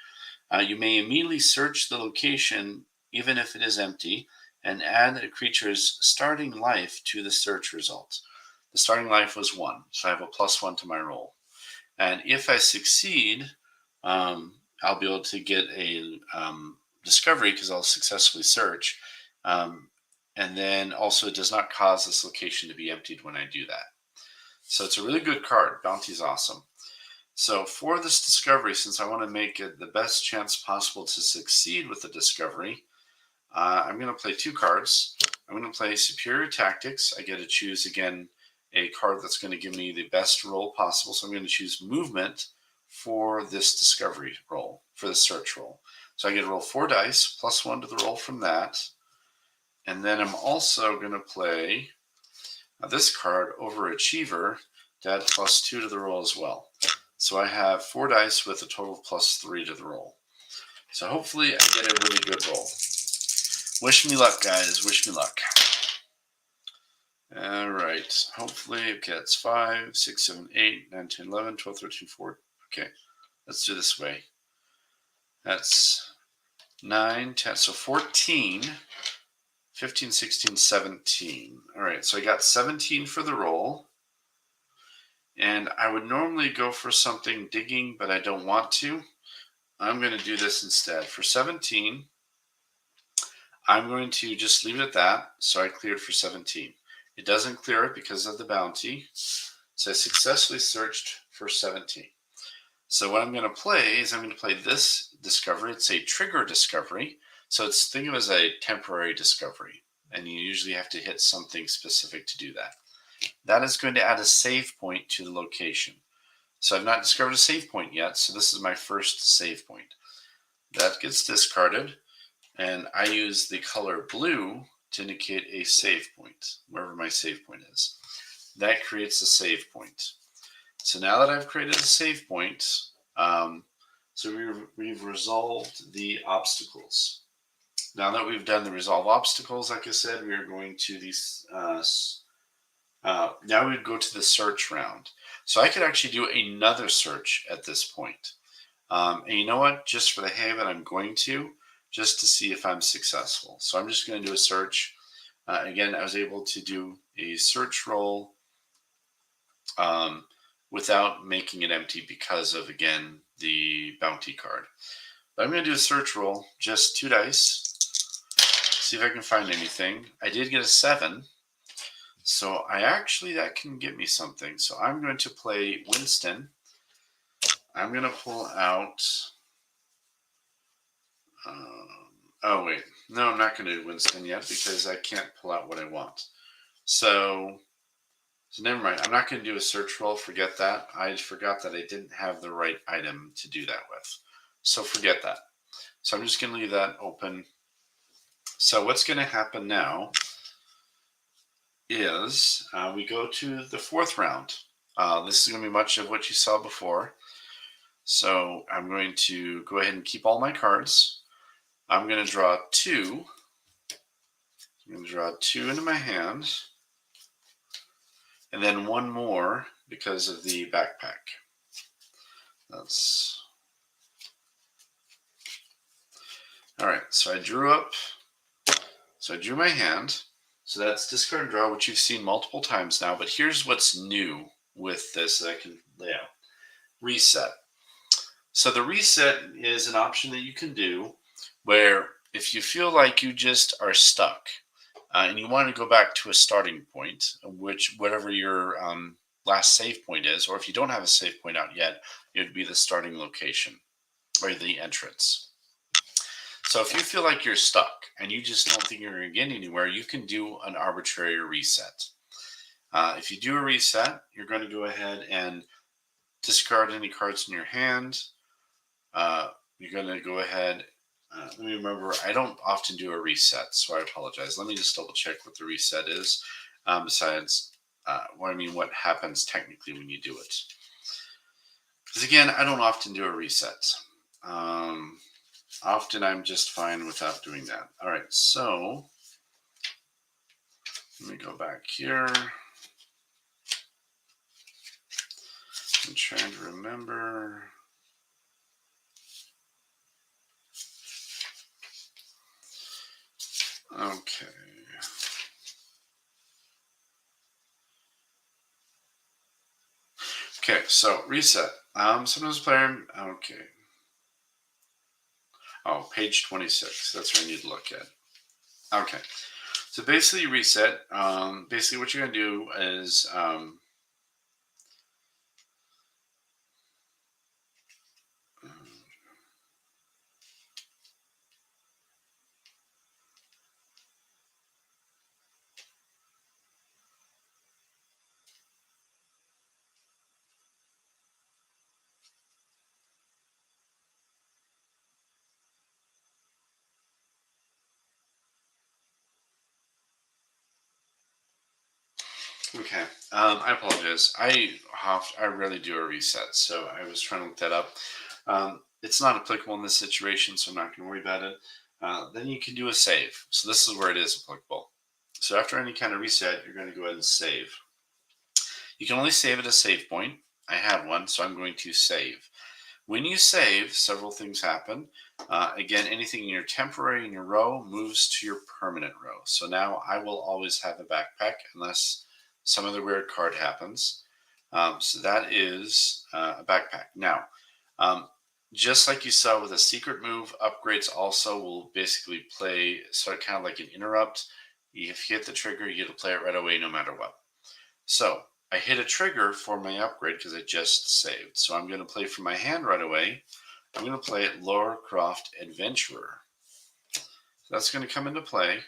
You may immediately search the location, even if it is empty, and add a creature's starting life to the search result. The starting life was 1, so I have a +1 to my roll. And if I succeed, I'll be able to get a discovery because I'll successfully search. And then also it does not cause this location to be emptied when I do that. So it's a really good card. Bounty's awesome. So for this discovery, since I want to make it the best chance possible to succeed with the discovery, I'm going to play 2 cards. I'm going to play Superior Tactics. I get to choose, again, a card that's going to give me the best roll possible. So I'm going to choose Movement for this discovery roll, for the search roll. So I get to roll 4 dice, +1 to the roll from that. And then I'm also going to play this card, Overachiever, to add +2 to the roll as well. So I have 4 dice with a total of +3 to the roll. So hopefully I get a really good roll. Wish me luck, guys. Wish me luck. All right. Hopefully, okay, it's 5, 6, 7, 8, 9, 10, 11, 12, 13, 14. Okay, let's do this way. That's 9, 10, so 14. 15, 16, 17. All right, so I got 17 for the roll. And I would normally go for something digging, but I don't want to. I'm going to do this instead. For 17, I'm going to just leave it at that. So I cleared for 17. It doesn't clear it because of the bounty. So I successfully searched for 17. So what I'm going to play is I'm going to play this discovery. It's a trigger discovery. So think of it as a temporary discovery, and you usually have to hit something specific to do that. That is going to add a save point to the location. So I've not discovered a save point yet, so this is my first save point. That gets discarded, and I use the color blue to indicate a save point, wherever my save point is. That creates a save point. So now that I've created a save point, so we've resolved the obstacles. Now that we've done the resolve obstacles, like I said, we are going to these. Now we'd go to the search round. So I could actually do another search at this point. And you know what? Just for the heck of it, I'm going to, just to see if I'm successful. So I'm just going to do a search. Again, I was able to do a search roll without making it empty because of, again, the bounty card. But I'm going to do a search roll, just 2 dice. See if I can find anything. I did get a 7. So that can get me something. So I'm going to play Winston. I'm going to pull out. Oh, wait. No, I'm not going to do Winston yet because I can't pull out what I want. So So never mind. I'm not going to do a search roll. Forget that. I forgot that I didn't have the right item to do that with. So forget that. So I'm just going to leave that open. So what's going to happen now is we go to the fourth round. This is going to be much of what you saw before. So I'm going to go ahead and keep all my cards. I'm going to draw two. I'm going to draw two into my hand. And then one more because of the backpack. That's all right. So I drew up. So I drew my hand. So that's discard and draw, which you've seen multiple times now. But here's what's new with this that I can lay out. Reset. So the reset is an option that you can do where if you feel like you just are stuck and you want to go back to a starting point, which whatever your last save point is, or if you don't have a save point out yet, it would be the starting location or the entrance. So if you feel like you're stuck and you just don't think you're going to get anywhere, you can do an arbitrary reset. If you do a reset, you're going to go ahead and discard any cards in your hand. You're going to go ahead. Let me remember, I don't often do a reset, so I apologize. Let me just double check what the reset is. Besides, what happens technically when you do it. Because again, I don't often do a reset. Often I'm just fine without doing that. All right, so let me go back here. I'm trying to remember. Okay. Okay, so reset. Sometimes player. Okay. Oh, page 26. That's what I need to look at. Okay. So basically, reset. Basically, what you're going to do is. Okay, I apologize. I rarely do a reset, so I was trying to look that up. It's not applicable in this situation, so I'm not going to worry about it. Then you can do a save. So this is where it is applicable. So after any kind of reset, you're going to go ahead and save. You can only save at a save point. I have one, so I'm going to save. When you save, several things happen. Again, anything in your temporary in your row moves to your permanent row. So now I will always have a backpack unless some other weird card happens. So that is a backpack. Now, just like you saw with a secret move, upgrades also will basically play sort of kind of like an interrupt. If you hit the trigger, you get to play it right away no matter what. So I hit a trigger for my upgrade because I just saved. So I'm going to play from my hand right away. I'm going to play Laura Croft Adventurer. So that's going to come into play.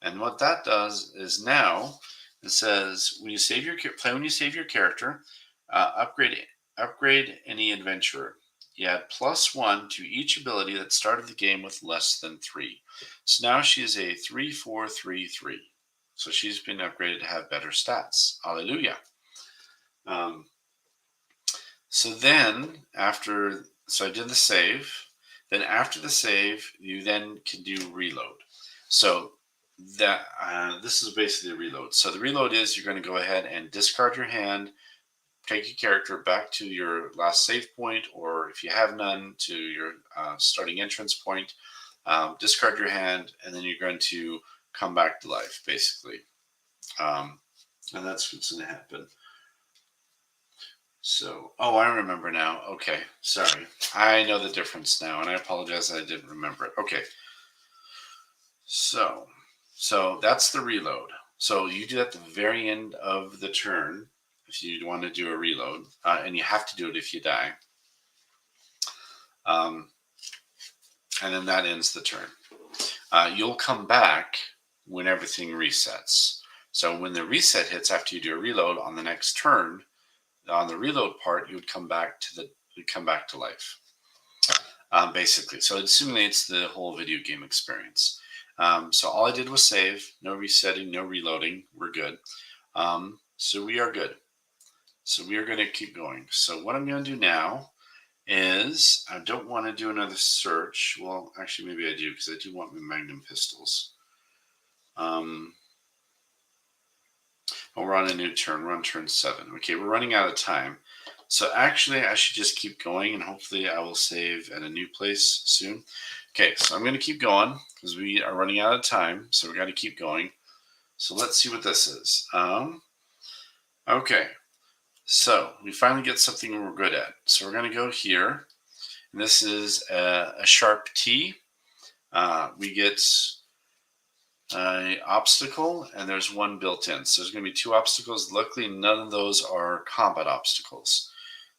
And what that does is now it says when you save your character, upgrade any adventurer. You add +1 to each ability that started the game with less than 3. So now she is a 3-4-3-3. So she's been upgraded to have better stats. Hallelujah. So then so I did the save. Then after the save, you then can do reload. So that this is basically a reload. So the reload is you're going to go ahead and discard your hand, take your character back to your last save point, or if you have none, to your starting entrance point. Discard your hand, and then you're going to come back to life, basically. And that's what's going to happen. So, I remember now. Okay, sorry. I know the difference now, and I apologize that I didn't remember it. Okay. So that's the reload. So you do that at the very end of the turn if you want to do a reload, and you have to do it if you die. And then that ends the turn. You'll come back when everything resets. So when the reset hits after you do a reload on the next turn, on the reload part, you would come back to life, basically. So it simulates the whole video game experience. So all I did was save, no resetting, no reloading. We're good. So we are good. So we are going to keep going. So what I'm going to do now is I don't want to do another search. Well, actually, maybe I do because I do want my magnum pistols. But we're on a new turn. We're on turn 7. Okay, we're running out of time. So actually, I should just keep going, and hopefully I will save at a new place soon. Okay, so I'm going to keep going because we are running out of time. So we're going to keep going. So let's see what this is. Okay, so we finally get something we're good at. So we're going to go here. And this is a sharp T. We get an obstacle, and there's one built in. So there's going to be 2 obstacles. Luckily, none of those are combat obstacles.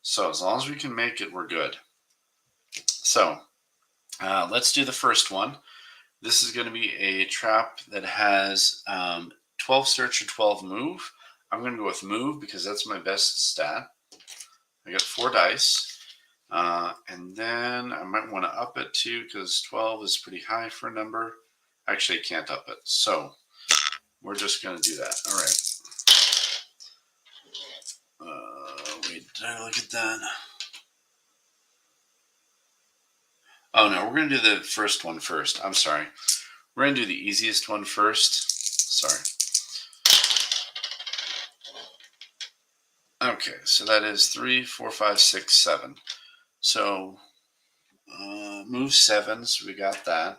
So as long as we can make it, we're good. So let's do the first one. This is going to be a trap that has 12 search or 12 move. I'm going to go with move because that's my best stat. I got 4 dice. And then I might want to up it too because 12 is pretty high for a number. Actually, I can't up it. So we're just going to do that. All right. Wait, did I look at that? Oh, no, we're going to do the first one first. I'm sorry. We're going to do the easiest one first. Sorry. Okay, so that is 3, 4, 5, 6, 7. So move 7, so we got that.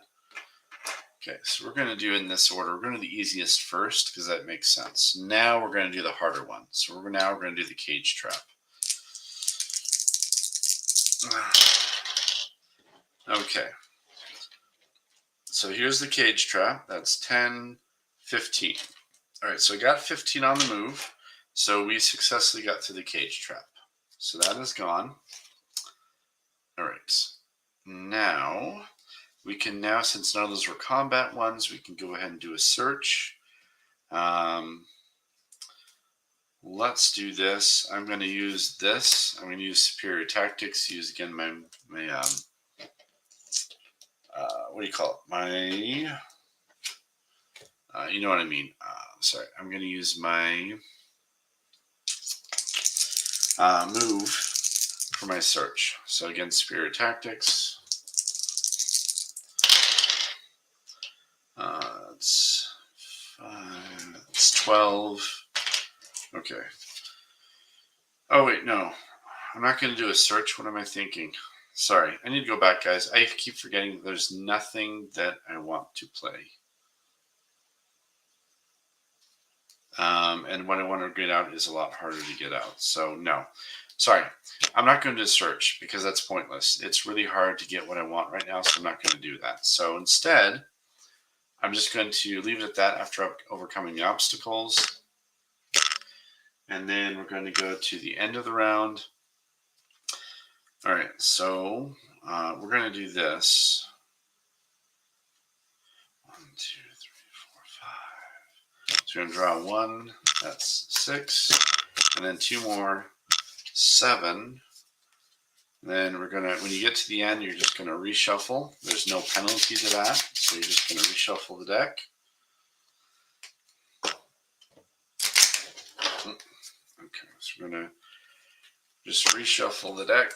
Okay, so we're going to do it in this order. We're going to do the easiest first because that makes sense. Now we're going to do the harder one. So we're going to do the cage trap. Okay. So here's the cage trap. That's 10, 15. All right, so I got 15 on the move. So we successfully got to the cage trap. So that is gone. All right. Now, we can since none of those were combat ones, we can go ahead and do a search. Let's do this. I'm going to use this. I'm going to use superior tactics. Use again my what do you call it? My you know what I mean. Sorry, I'm going to use my move for my search. So again, superior tactics. It's 5. It's 12. Okay. Oh wait, no. I'm not going to do a search. What am I thinking? Sorry, I need to go back, guys. I keep forgetting there's nothing that I want to play. And what I want to get out is a lot harder to get out. So no, sorry, I'm not going to search because that's pointless. It's really hard to get what I want right now, so I'm not going to do that. So instead, I'm just going to leave it at that after overcoming the obstacles. And then we're going to go to the end of the round. All right, so we're going to do this. 1, 2, 3, 4, 5. So we're going to draw 1. That's 6. And then 2 more. 7. And then we're going to, when you get to the end, you're just going to reshuffle. There's no penalty to that. So you're just going to reshuffle the deck. Okay, so we're going to just reshuffle the deck.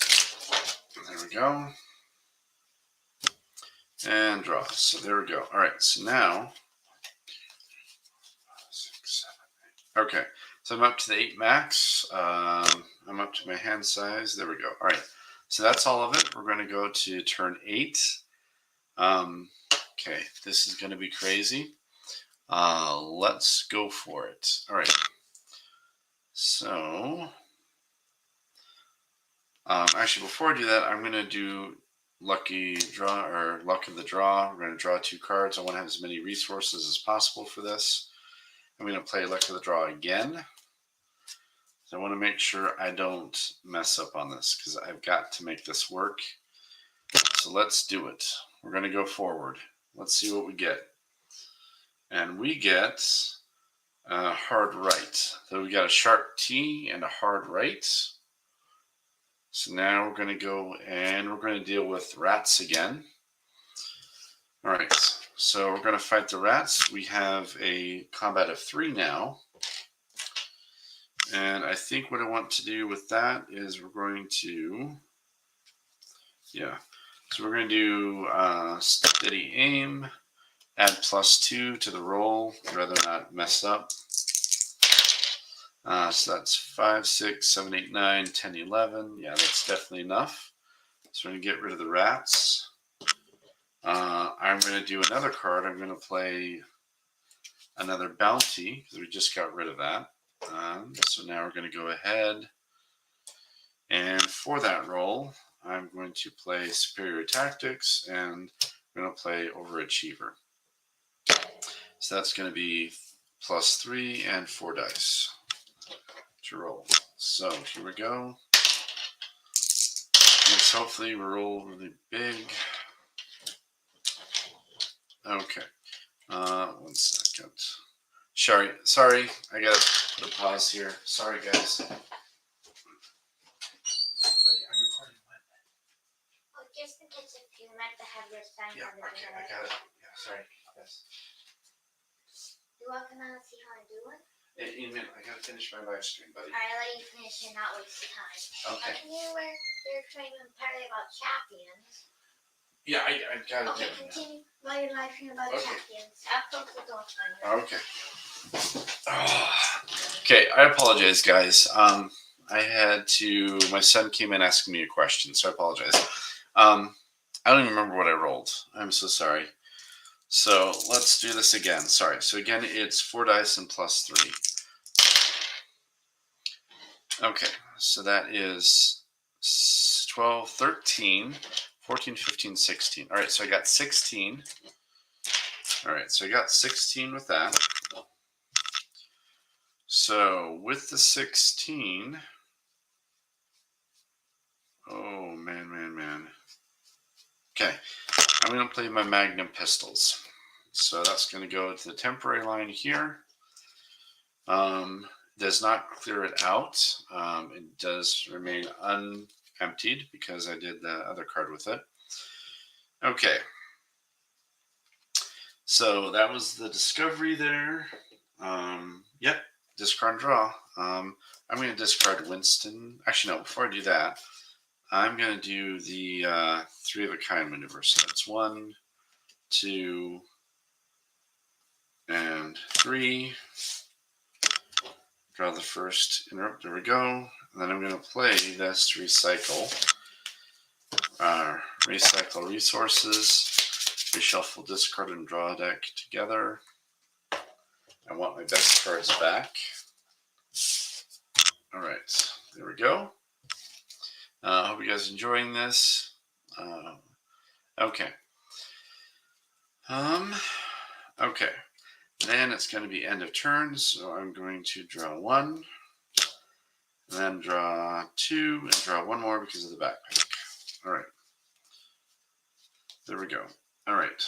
There we go. And draw. So there we go. All right, so now, 6, 7, 8. Okay, so I'm up to the 8 max. I'm up to my hand size. There we go. All right, so that's all of it. We're going to go to turn 8. Okay, this is going to be crazy. Let's go for it. All right. So, actually, before I do that, I'm going to do lucky draw or luck of the draw. We're going to draw 2 cards. I want to have as many resources as possible for this. I'm going to play luck of the draw again. So I want to make sure I don't mess up on this because I've got to make this work. So let's do it. We're going to go forward. Let's see what we get. And we get hard right. So we got a sharp T and a hard right. So now we're going to go and we're going to deal with rats again. All right, so we're going to fight the rats. We have a combat of 3 now. And I think what I want to do with that is we're going to, so we're going to do steady aim, add +2 to the roll, rather not mess up. So that's 5, 6, 7, 8, 9, 10, 11. Yeah, that's definitely enough. So we're going to get rid of the rats. I'm going to do another card. I'm going to play another bounty because we just got rid of that. So now we're going to go ahead, and for that roll, I'm going to play Superior Tactics, and I'm going to play Overachiever. So that's going to be +3 and 4 dice to roll. So here we go. Let's hopefully roll really big. Okay. 1 second. Sorry, I gotta put a pause here. Sorry, guys. I'm recording what? Oh, just in case if you meant to have your sign Yeah, on the okay, I got it. Yeah, sorry. Yes. You want to see how I do it? In a minute, I gotta finish my live stream, buddy. Alright, let you finish and not waste time. Okay. Can you where you're training entirely about champions? Yeah, I gotta Okay, do it. continue while you're live streaming about Okay. champions. I'll close the door for you. Okay. Okay, I apologize, guys. My son came in asking me a question, so I apologize. I don't even remember what I rolled. I'm so sorry. So let's do this again. Sorry. So again, it's 4 dice and +3. Okay, so that is 12, 13, 14, 15, 16. All right, so I got 16. All right, so I got 16 with that. So with the 16, oh man. Okay, I'm going to play my Magnum pistols. So that's going to go to the temporary line here. Does not clear it out. It does remain unemptied because I did the other card with it. Okay. So that was the discovery there. Yep, discard and draw. I'm going to discard Winston. Actually, no, before I do that, I'm going to do the 3 of a kind maneuver. So that's 1, 2, and 3. Draw the first interrupt. There we go. And then I'm going to play this to recycle. Recycle resources. Reshuffle, discard, and draw a deck together. I want my best cards back. All right, there we go. I hope you guys are enjoying this. Okay. Okay. Then it's going to be end of turn, so I'm going to draw 1, and then draw 2, and draw 1 more because of the backpack. All right. There we go. All right.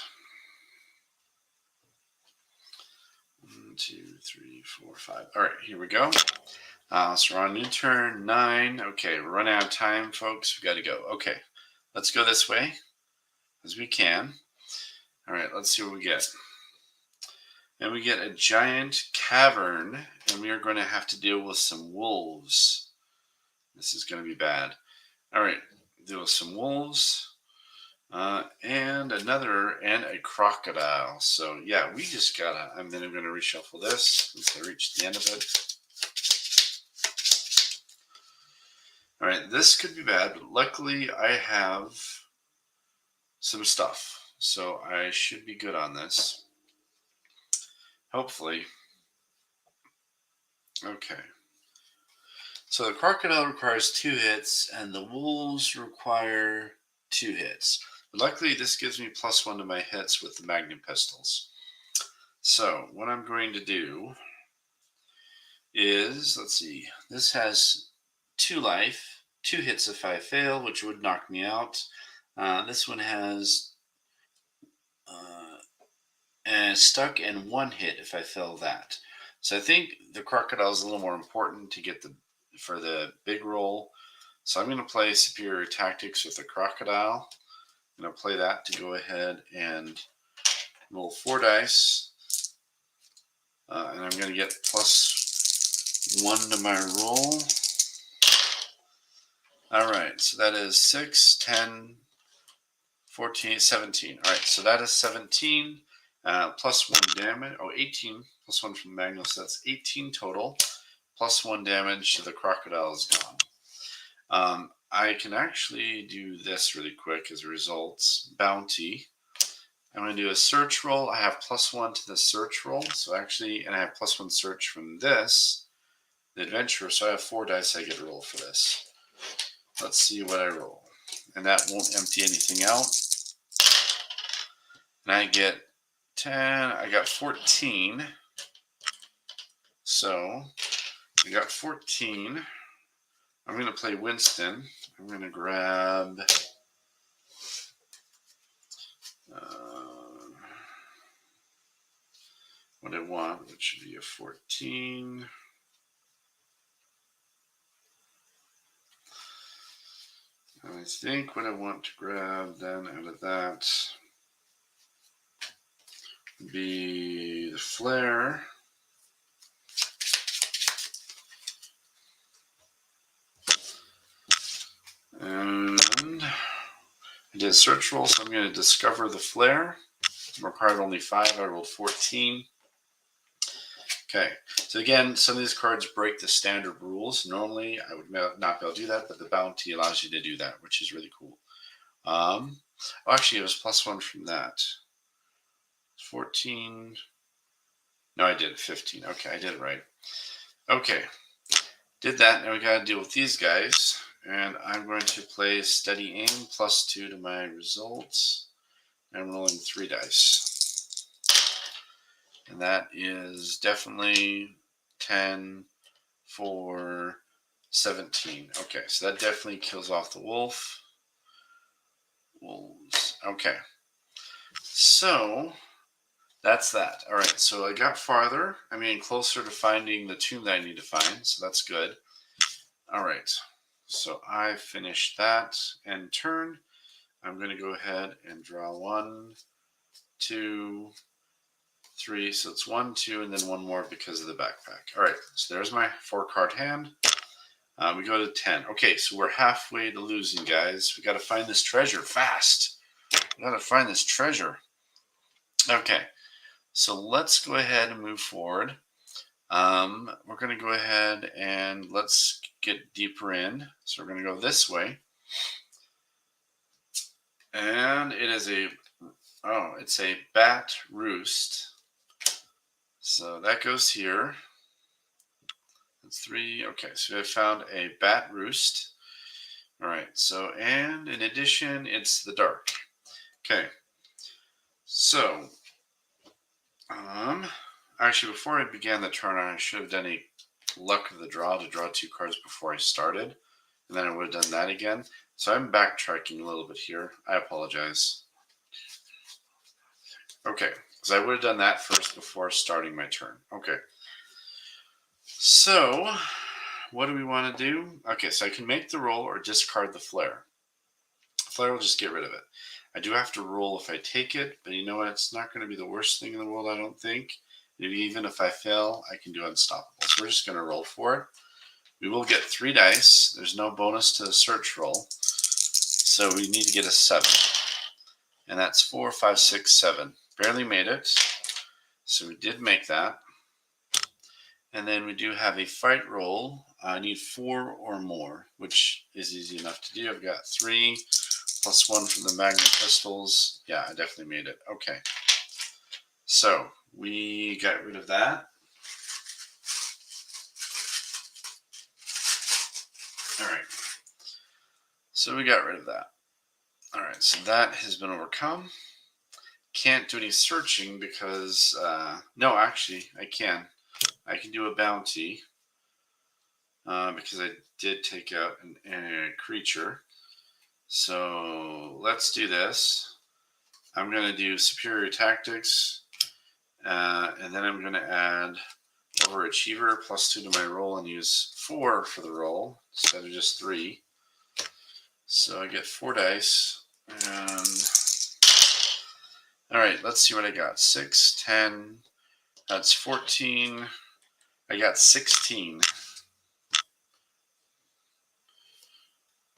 1, 2, 3, 4, 5. All right, here we go. So we're on new turn 9. Okay, we're running out of time, folks. We got to go. Okay, let's go this way as we can. All right, let's see what we get. And we get a giant cavern, and we are going to have to deal with some wolves. This is going to be bad. All right, deal with some wolves. And a crocodile. So yeah, we just gotta, and then I'm gonna reshuffle this since I reached the end of it. All right, this could be bad, but luckily I have some stuff, so I should be good on this. Hopefully. Okay. So the crocodile requires 2 hits, and the wolves require 2 hits. But luckily, this gives me +1 to my hits with the Magnum pistols. So what I'm going to do is, let's see, this has 2 life, 2 hits if I fail, which would knock me out. This one has stuck and 1 hit if I fail that. So I think the crocodile is a little more important to get for the big roll. So I'm going to play superior tactics with the crocodile. I'm going to play that to go ahead and roll 4 dice. And I'm going to get +1 to my roll. All right, so that is 6, 10, 14, 17. All right, so that is 17 +1 damage. Oh, 18 +1 from the magnum, so that's 18 total. +1 damage to the crocodile is gone. I can actually do this really quick as a result. Bounty. I'm going to do a search roll. I have +1 to the search roll. So actually, and I have +1 search from this, the adventurer. So I have 4 dice I get to roll for this. Let's see what I roll. And that won't empty anything out. And I get 10. I got 14. So I got 14. I'm going to play Winston. I'm going to grab what I want, which should be a 14. And I think what I want to grab then out of that would be the flare. And I did a search roll, so I'm going to discover the flare. Required only 5. I rolled 14. Okay, so again, some of these cards break the standard rules. Normally, I would not be able to do that, but the bounty allows you to do that, which is really cool. Actually, it was +1 from that. 14. No, I did 15. Okay, I did it right. Okay, did that. Now we got to deal with these guys. And I'm going to play Steady Aim +2 to my results. I'm rolling 3 dice. And that is definitely 10 for 17. Okay, so that definitely kills off the wolf. Wolves. Okay. So that's that. All right, so I got farther. I mean, closer to finding the tomb that I need to find, so that's good. All right, so I finished that end turn. I'm going to go ahead and draw 1, 2, 3. So it's 1, 2, and then 1 more because of the backpack. All right, so there's my 4-card hand. We go to 10. Okay, so we're halfway to losing, guys. We got to find this treasure fast. We got to find this treasure. Okay, so let's go ahead and move forward. We're going to go ahead and let's get deeper in. So we're going to go this way. And it is it's a bat roost. So that goes here. That's 3. Okay, so I found a bat roost. All right, so, and in addition, it's the dark. Okay, so, actually, before I began the turn, I should have done a luck of the draw to draw 2 cards before I started, and then I would have done that again. So I'm backtracking a little bit here. I apologize. Okay, because I would have done that first before starting my turn. Okay. So, what do we want to do? Okay, so I can make the roll or discard the flare. Flare will just get rid of it. I do have to roll if I take it, but you know what? It's not going to be the worst thing in the world, I don't think. Maybe even if I fail, I can do unstoppable. So we're just going to roll for it. We will get 3 dice. There's no bonus to the search roll. So we need to get a 7. And that's 4, 5, 6, 7. Barely made it. So we did make that. And then we do have a fight roll. I need 4 or more, which is easy enough to do. I've got 3 +1 from the Magnum pistols. Yeah, I definitely made it. Okay. So we got rid of that. All right. So we got rid of that. All right. So that has been overcome. Can't do any searching because, no, actually, I can. I can do a bounty because I did take out a creature. So let's do this. I'm going to do superior tactics, and then I'm going to add a overachiever, +2 to my roll, and use 4 for the roll instead of just 3. So I get 4 dice. And all right, let's see what I got. 6, 10. That's 14. I got 16.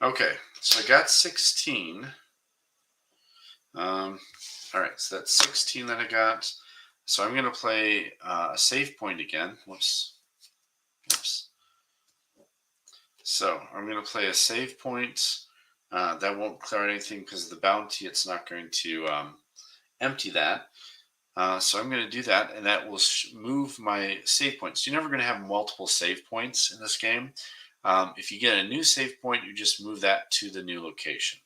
Okay, so I got 16. All right, so that's 16 that I got. So I'm going to play a save point again. Whoops. So I'm going to play a save point. That won't clear anything because of the bounty. It's not going to empty that. So I'm going to do that, and that will move my save points. You're never going to have multiple save points in this game. If you get a new save point, you just move that to the new location.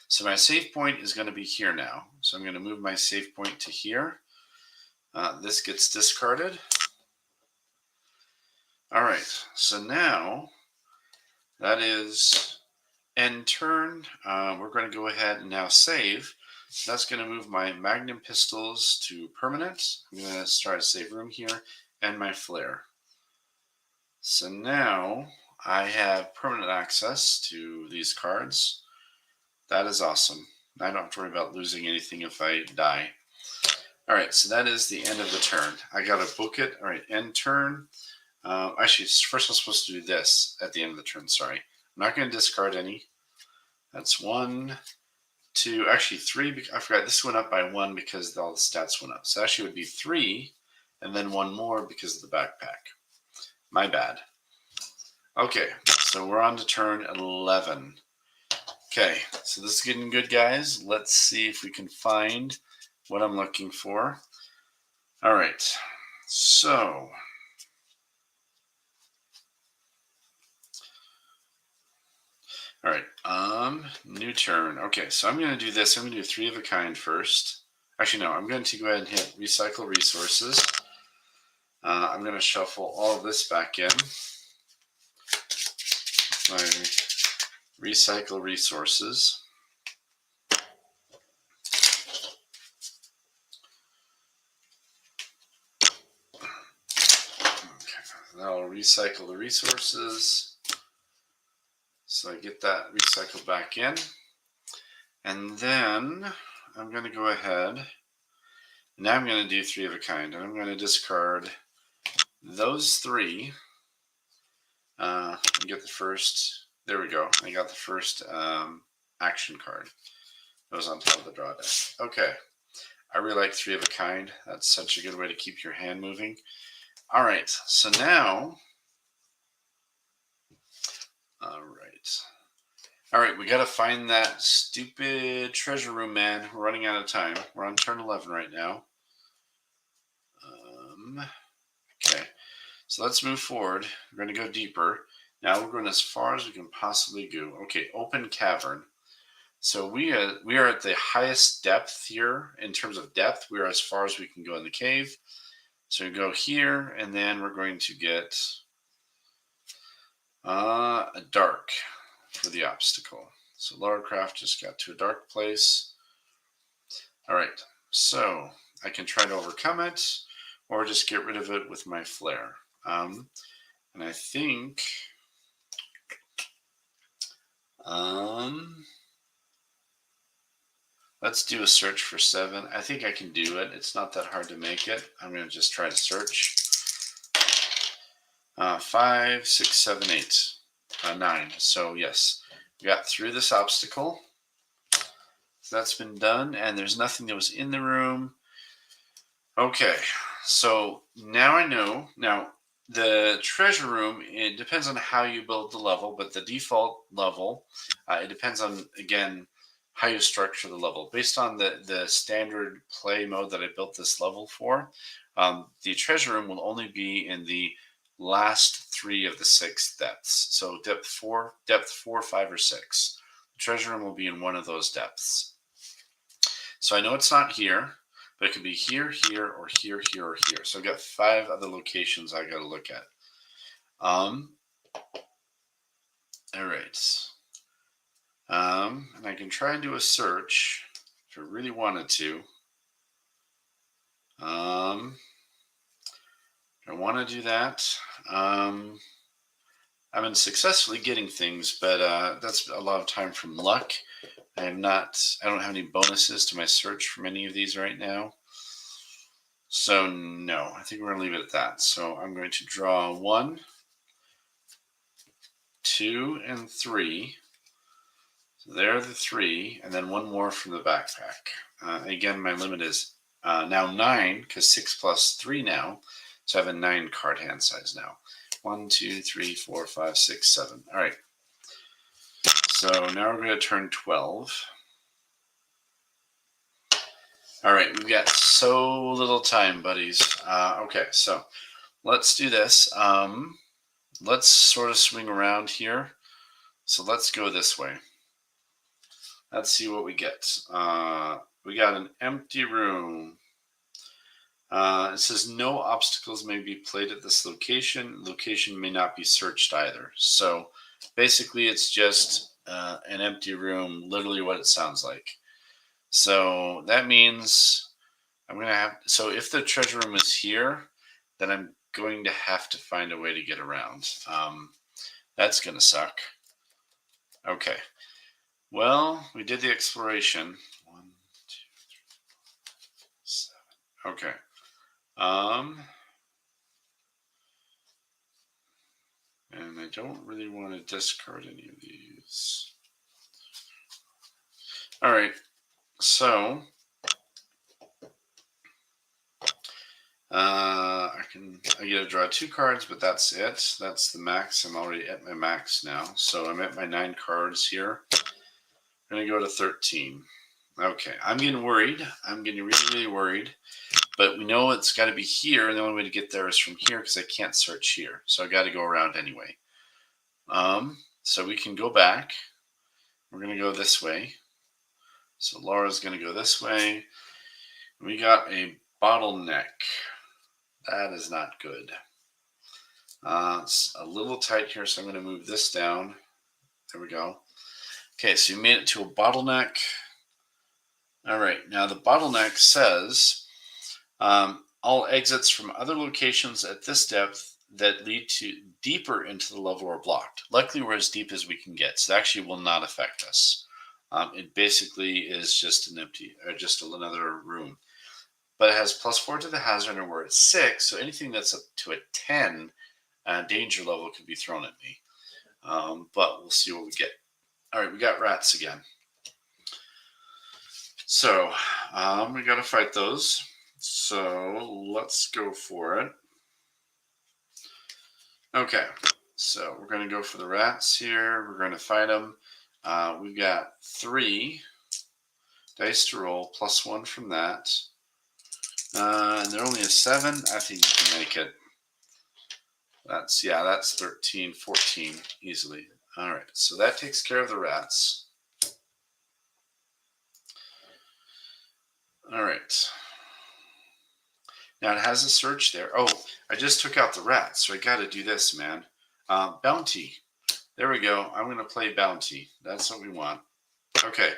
So my save point is going to be here now. So I'm going to move my save point to here. This gets discarded. All right, so now that is end turn. We're going to go ahead and now save. That's going to move my magnum pistols to permanent. I'm going to start a save room here and my flare. So now I have permanent access to these cards. That is awesome. I don't have to worry about losing anything if I die. All right, so that is the end of the turn. I got to book it. All right, end turn. Actually, first I'm supposed to do this at the end of the turn. Sorry. I'm not going to discard any. That's 1, 2, actually 3. I forgot this went up by 1 because all the stats went up. So actually it would be 3 and then 1 more because of the backpack. My bad. Okay, so we're on to turn 11. Okay, so this is getting good, guys. Let's see if we can find what I'm looking for. All right, so all right, new turn. Okay, so I'm going to do this. I'm going to do 3 of a kind first. Actually, no, I'm going to go ahead and hit recycle resources. I'm going to shuffle all of this back in. My recycle resources. Okay, that'll recycle the resources. So I get that recycled back in. And then I'm going to go ahead. Now I'm going to do 3 of a kind. And I'm going to discard those 3. And get the first. There we go. I got the first action card. It was on top of the draw deck. Okay. I really like 3 of a kind. That's such a good way to keep your hand moving. All right. So now. All right. We got to find that stupid treasure room, man. We're running out of time. We're on turn 11 right now. Okay. So let's move forward. We're going to go deeper. Now we're going as far as we can possibly go. Okay. Open cavern. So we are at the highest depth here in terms of depth. We are as far as we can go in the cave. So we go here, and then we're going to get a dark for the obstacle. So Laura Croft just got to a dark place. All right, so I can try to overcome it, or just get rid of it with my flare. And I think let's do a search for 7. I think I can do it. It's not that hard to make it. I'm going to just try to search. 5, 6, 7, 8, 9. So yes, we got through this obstacle. So that's been done, and there's nothing that was in the room. Okay, so now I know. Now, the treasure room, it depends on how you build the level, but the default level, it depends on, again, how you structure the level. Based on the standard play mode that I built this level for, the treasure room will only be in the last 3 of the 6 depths. So depth 4, 5, or 6. The treasure room will be in one of those depths. So I know it's not here, but it could be here, here, or here, here, or here. So I've got 5 other locations I got to look at. All right. And I can try and do a search if I really wanted to. I want to do that. I've been successfully getting things, but that's a lot of time from luck. I don't have any bonuses to my search from any of these right now. So no, I think we're going to leave it at that. So I'm going to draw 1, 2, and 3. So there are the 3, and then one more from the backpack. Again, my limit is now 9, because 6 plus 3 now. So I have a 9 card hand size now. 1, 2, 3, 4, 5, 6, 7. All right. So now we're going to turn 12. All right, we've got so little time, buddies. Okay, so let's do this. Let's sort of swing around here. So let's go this way. Let's see what we get. We got an empty room. It says no obstacles may be played at this location. Location may not be searched either. So basically it's just an empty room, literally what it sounds like. So that means I'm going to have, so if the treasure room is here, then I'm going to have to find a way to get around. That's going to suck. Okay. Well, we did the exploration. 1, 2, 3, 4, 5, 6, 7. Okay. And I don't really want to discard any of these. All right. So I get to draw 2 cards, but that's it. That's the max. I'm already at my max now. So I'm at my 9 cards here. I'm going to go to 13. Okay, I'm getting worried. I'm getting really, really worried. But we know it's got to be here, and the only way to get there is from here because I can't search here. So I got to go around anyway. So we can go back. We're going to go this way. So Laura's going to go this way. We got a bottleneck. That is not good. It's a little tight here, so I'm going to move this down. There we go. Okay, so you made it to a bottleneck. All right, now the bottleneck says all exits from other locations at this depth that lead to deeper into the level are blocked. Luckily, we're as deep as we can get, so that actually will not affect us. It basically is just an empty, or just another room. But it has +4 to the hazard, and we're at 6, so anything that's up to a 10 danger level could be thrown at me. But we'll see what we get. All right, we got rats again. So we got to fight those. So let's go for it. Okay, so we're going to go for the rats here. We're going to fight them. We've got 3 dice to roll, +1 from that. And they're only a 7. I think you can make it. That's 13, 14 easily. All right, so that takes care of the rats. All right. Now it has a search there. Oh, I just took out the rats, so I got to do this, man. Bounty. There we go. I'm going to play bounty. That's what we want. Okay.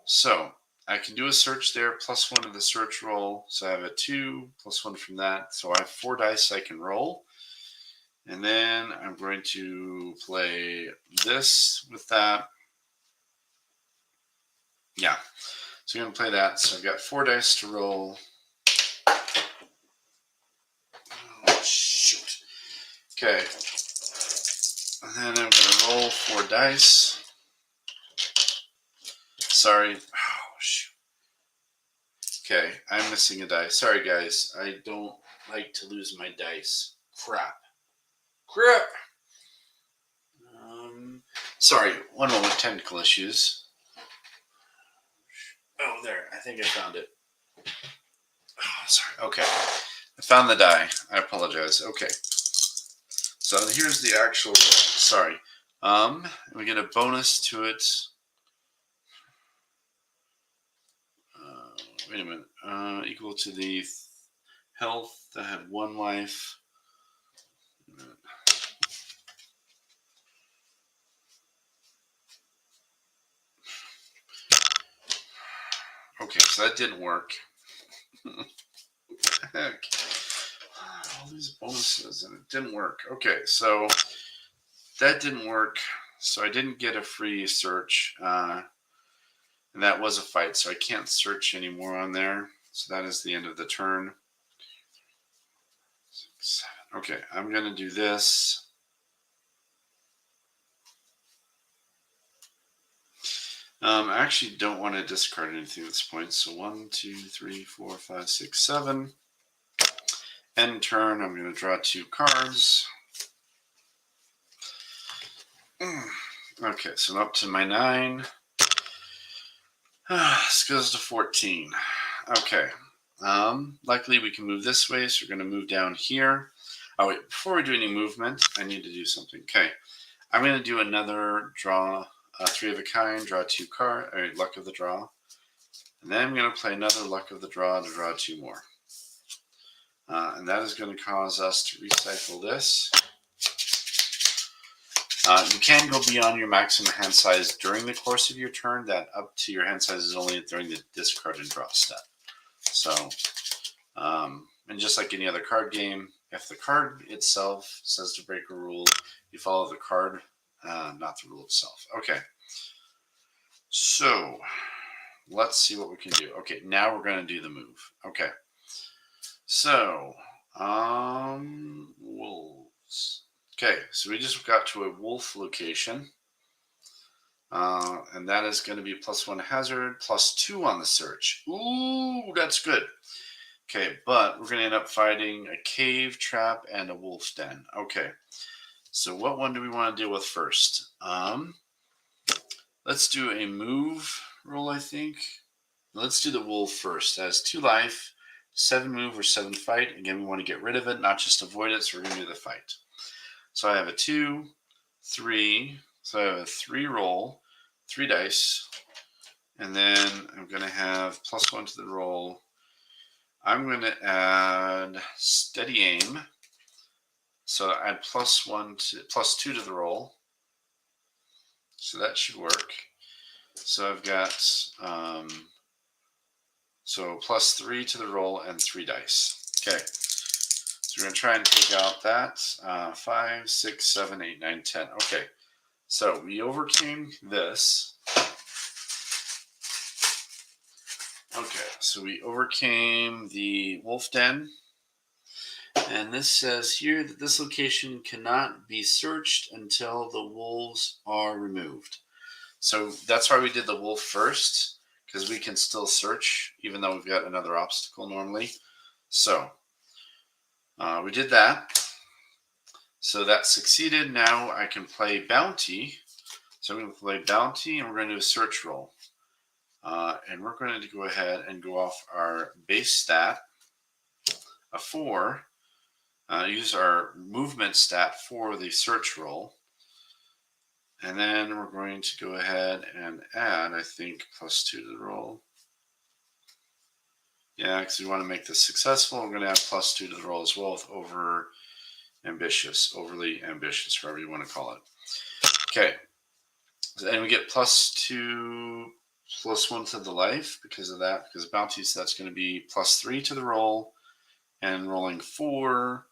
So I can do a search there, +1 to the search roll. So I have a 2, +1 from that. So I have 4 dice I can roll. And then I'm going to play this with that. Yeah. So I'm going to play that. So I've got 4 dice to roll. Oh, shoot. Okay. And then I'm going to roll 4 dice. Sorry. Oh, shoot. Okay. I'm missing a dice. Sorry, guys. I don't like to lose my dice. Crap. Sorry. One moment. Technical issues. Oh, there. I think I found it. Oh, sorry. Okay. I found the die. I apologize. Okay. So here's the actual roll. Sorry. We get a bonus to it. Wait a minute. Equal to the health that had 1 life. Okay, so that didn't work. Okay. all these bonuses and it didn't work. Okay, so that didn't work. So I didn't get a free search. And that was a fight, so I can't search anymore on there. So that is the end of the turn. 6, 7. Okay, I'm going to do this. I actually don't want to discard anything at this point. So 1, 2, 3, 4, 5, 6, 7. End turn, I'm going to draw 2 cards. Okay, so I'm up to my 9. This goes to 14. Okay. Luckily, we can move this way, so we're going to move down here. Oh, wait, before we do any movement, I need to do something. Okay. I'm going to do another draw, 3 of a kind, draw 2 cards, luck of the draw. And then I'm going to play another luck of the draw to draw 2 more. And that is going to cause us to recycle this. You can go beyond your maximum hand size during the course of your turn. That up to your hand size is only during the discard and draw step. So, and just like any other card game, if the card itself says to break a rule, you follow the card, not the rule itself. Okay. So, let's see what we can do. Okay, now we're going to do the move. Okay. So, wolves. Okay, so we just got to a wolf location. And that is going to be +1 hazard, +2 on the search. Ooh, that's good. Okay, but we're going to end up fighting a cave, trap, and a wolf's den. Okay, so what one do we want to deal with first? Let's do a move roll, I think. Let's do the wolf first. That has 2 life, 7 move or 7 fight. Again, we want to get rid of it, not just avoid it, so we're going to do the fight. So I have a 2, 3, so I have a 3 roll, 3 dice, and then I'm going to have +1 to the roll. I'm going to add steady aim, so I add +2 to the roll, so that should work. So I've got so +3 to the roll and 3 dice. Okay. So we're going to try and take out that. 5, 6, 7, 8, 9, 10. Okay. So we overcame this. Okay. So we overcame the wolf den. And this says here that this location cannot be searched until the wolves are removed. So that's why we did the wolf first, because we can still search, even though we've got another obstacle normally. So we did that. So that succeeded. Now I can play bounty. So I'm going to play bounty, and we're going to do a search roll. And we're going to go ahead and go off our base stat, a 4. Use our movement stat for the search roll. And then we're going to go ahead and add, I think, +2 to the roll. Yeah, because we want to make this successful. We're going to add +2 to the roll as well with overly ambitious, whatever you want to call it. Okay. And we get +2, +1 to the life because of that, because bounties, that's going to be +3 to the roll and rolling 4.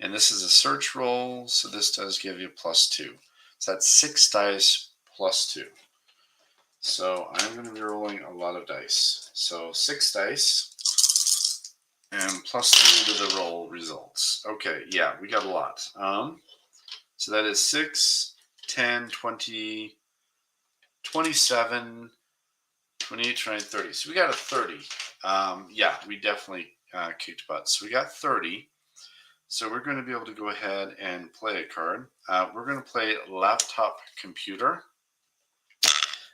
And this is a search roll, so this does give you +2. So that's 6 dice +2. So I'm going to be rolling a lot of dice. So 6 dice and +2 to the roll results. Okay, yeah, we got a lot. So that is 6, 10, 20, 27, 28, 29, 30. So we got a 30. Yeah, we definitely kicked butt. So we got 30. So we're going to be able to go ahead and play a card. We're going to play laptop computer.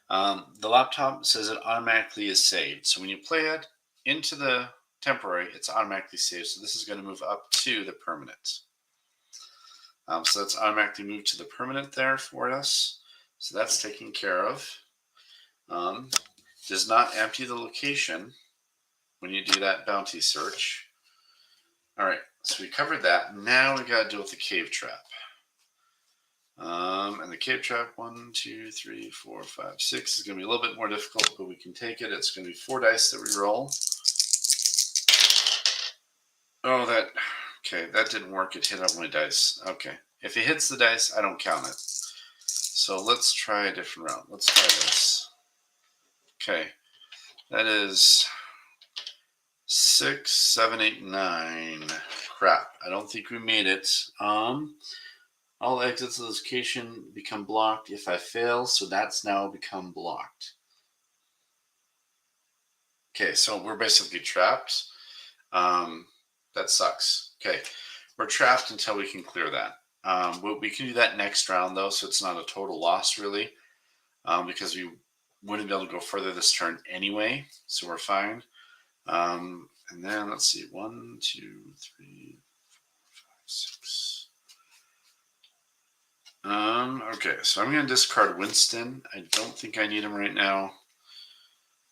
The laptop says it automatically is saved. So when you play it into the temporary, it's automatically saved. So this is going to move up to the permanent. So that's automatically moved to the permanent there for us. So that's taken care of. Does not empty the location when you do that bounty search. All right, so we covered that. Now we got to deal with the cave trap. And the cave trap, 1, 2, 3, 4, 5, 6 is going to be a little bit more difficult, but we can take it. It's going to be 4 dice that we roll. Oh, that Okay, that didn't work. It hit on my dice. Okay, if it hits the dice, I don't count it. So let's try a different route. Let's try this. Okay, that is 6, 7, 8, 9. Crap, I don't think we made it. All exits of this location become blocked if I fail, so that's now become blocked. Okay, so we're basically trapped. That sucks. Okay, we're trapped until we can clear that. We can do that next round though, so it's not a total loss really, because we wouldn't be able to go further this turn anyway, so we're fine. And then let's see, 1, 2, 3, 4, 5, 6. Okay, so I'm going to discard Winston. I don't think I need him right now.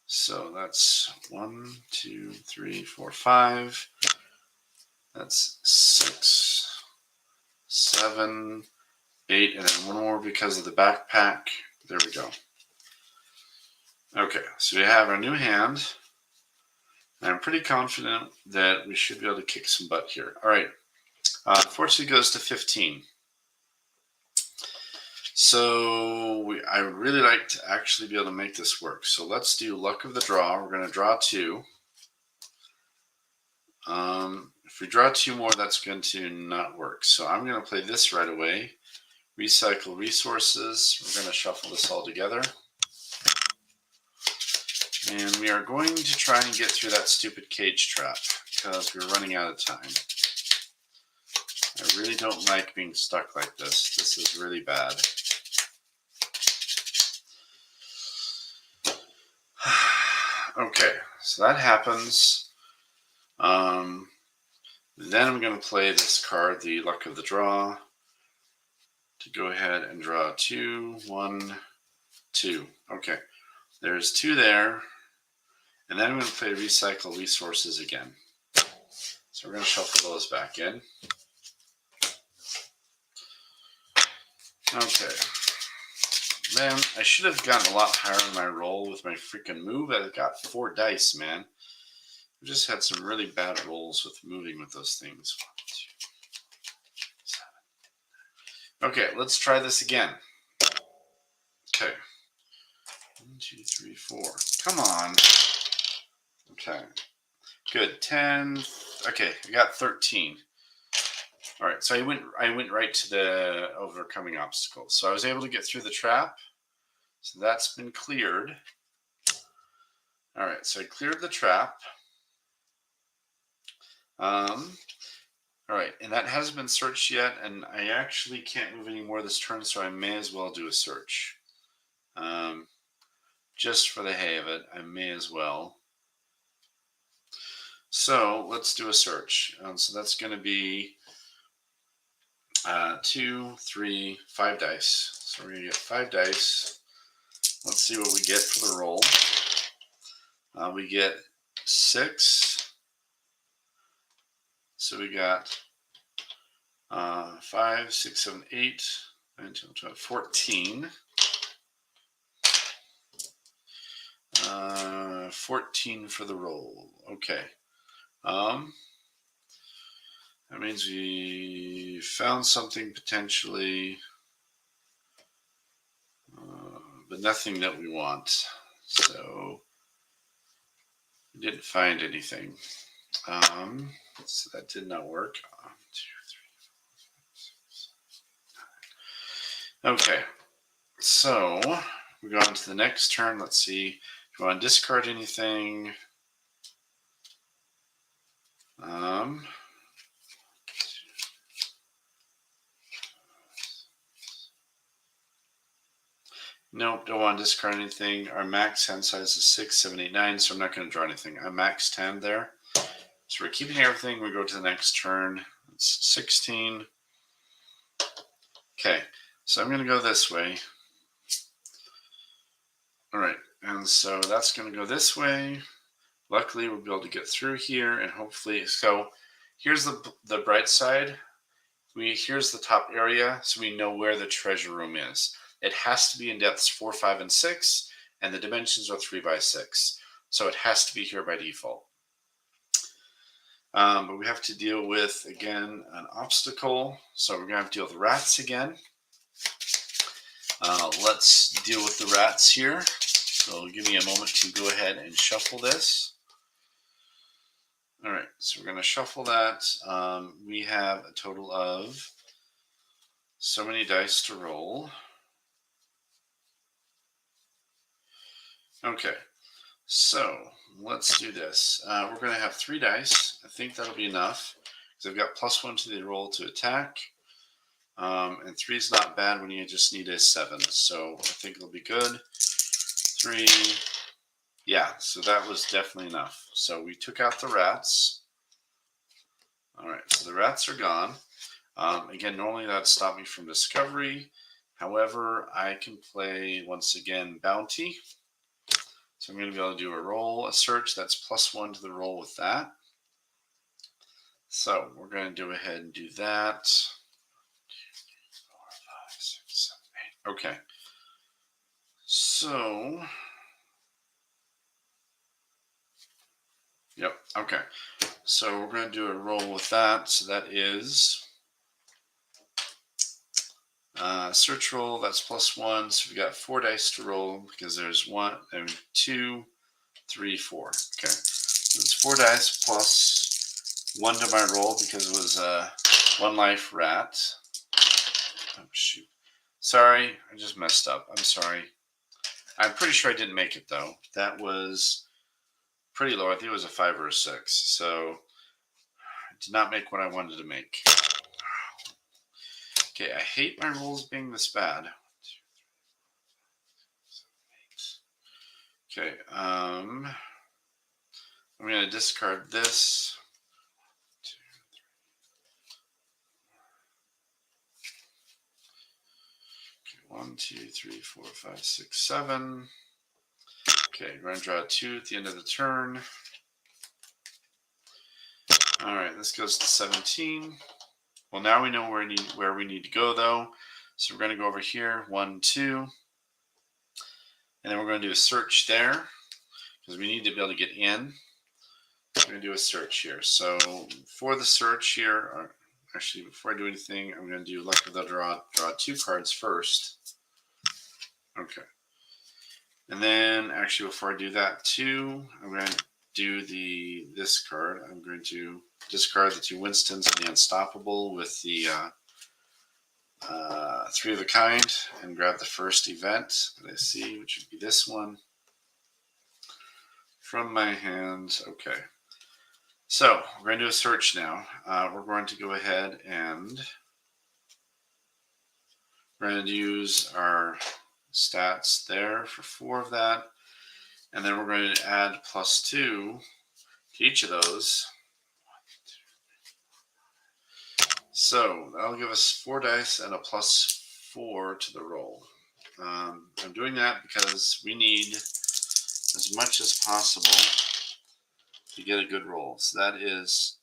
So that's 1, 2, 3, 4, 5. That's 6, 7, 8, and then one more because of the backpack. There we go. Okay, so we have our new hand. I'm pretty confident that we should be able to kick some butt here. All right. Unfortunately, goes to 15. So I really like to actually be able to make this work. So let's do luck of the draw. We're going to draw 2. If we draw 2 more, that's going to not work. So I'm going to play this right away. Recycle resources. We're going to shuffle this all together. And we are going to try and get through that stupid cage trap because we're running out of time. I really don't like being stuck like this. This is really bad. Okay, so that happens. Then I'm going to play this card, the luck of the draw, to go ahead and draw 2, 1, 2. Okay, there's 2 there. And then I'm going to play recycle resources again. So we're going to shuffle those back in. Okay. Man, I should have gotten a lot higher in my roll with my freaking move. I got 4 dice, man. We just had some really bad rolls with moving with those things. 1, 2, 7. Okay, let's try this again. Okay. 1, 2, 3, 4. Come on. Okay. Good. 10. Okay, I got 13. All right, so I went right to the overcoming obstacles. So I was able to get through the trap. So that's been cleared. All right, so I cleared the trap. All right, and that hasn't been searched yet, and I actually can't move any more this turn, so I may as well do a search. Just for the hay of it, I may as well. So let's do a search. So that's going to be 2, 3, 5 dice. So we're going to get 5 dice. Let's see what we get for the roll. We get 6. So we got 5, 6, 7, 8, 9, 10, 12, 14. 14 for the roll. Okay. That means we found something potentially, but nothing that we want. So we didn't find anything. So that did not work. 1, 2, 3, 4, 5, 6, 7, 8, 9. Okay. So we go on to the next turn. Let's see. If you want to discard anything. Nope, don't want to discard anything. Our max hand size is 6, 7, 8, 9, so I'm not going to draw anything. I'm maxed hand there. So we're keeping everything. We go to the next turn. It's 16. Okay, so I'm going to go this way. All right, and so that's going to go this way. Luckily, we'll be able to get through here, and hopefully, so here's the bright side. Here's the top area, so we know where the treasure room is. It has to be in depths 4, 5, and 6, and the dimensions are 3 by 6. So it has to be here by default. But we have to deal with, again, an obstacle. So we're going to have to deal with rats again. Let's deal with the rats here. So give me a moment to go ahead and shuffle this. All right, so we're going to shuffle that. We have a total of so many dice to roll. Okay, so let's do this. We're going to have 3 dice. I think that'll be enough because I've got +1 to the roll to attack. And 3 is not bad when you just need a 7. So I think it'll be good. 3. Yeah, so that was definitely enough. So we took out the rats. All right, so the rats are gone. Again, normally that'd stop me from discovery. However, I can play, once again, bounty. So I'm going to be able to do a roll, a search. That's +1 to the roll with that. So we're going to go ahead and do that. 2, 3, 4, 5, 6, 7, 8. Okay. So, yep. Okay. So we're going to do a roll with that. So that is search roll. That's +1. So we got 4 dice to roll because there's 1, 2, 3, 4. Okay. So it's 4 dice plus 1 to my roll because it was a 1 life rat. Oh, shoot. Sorry, I just messed up. I'm sorry. I'm pretty sure I didn't make it, though. That was pretty low. I think it was a 5 or a 6. So I did not make what I wanted to make. Okay, I hate my rolls being this bad. 1, 2, 3, 4, 5, 6, 7, 8. Okay, I'm going to discard this. 1, 2, 3, 4, 5, 6, 7. Okay, we're going to draw 2 at the end of the turn. All right, this goes to 17. Well, now we know where we need to go, though. So we're going to go over here, 1, 2. And then we're going to do a search there because we need to be able to get in. We're going to do a search here. So for the search here, actually, before I do anything, I'm going to do luck of the draw 2 cards first. Okay. And then, actually, before I do that too, I'm going to do this card. I'm going to discard the 2 Winstons and the Unstoppable with the 3 of a kind and grab the first event that I see, which would be this one from my hand. Okay. So we're going to do a search now. We're going to go ahead and we're going to use our stats there for 4 of that. And then we're going to add +2 to each of those. So that'll give us 4 dice and a +4 to the roll. I'm doing that because we need as much as possible to get a good roll. So that is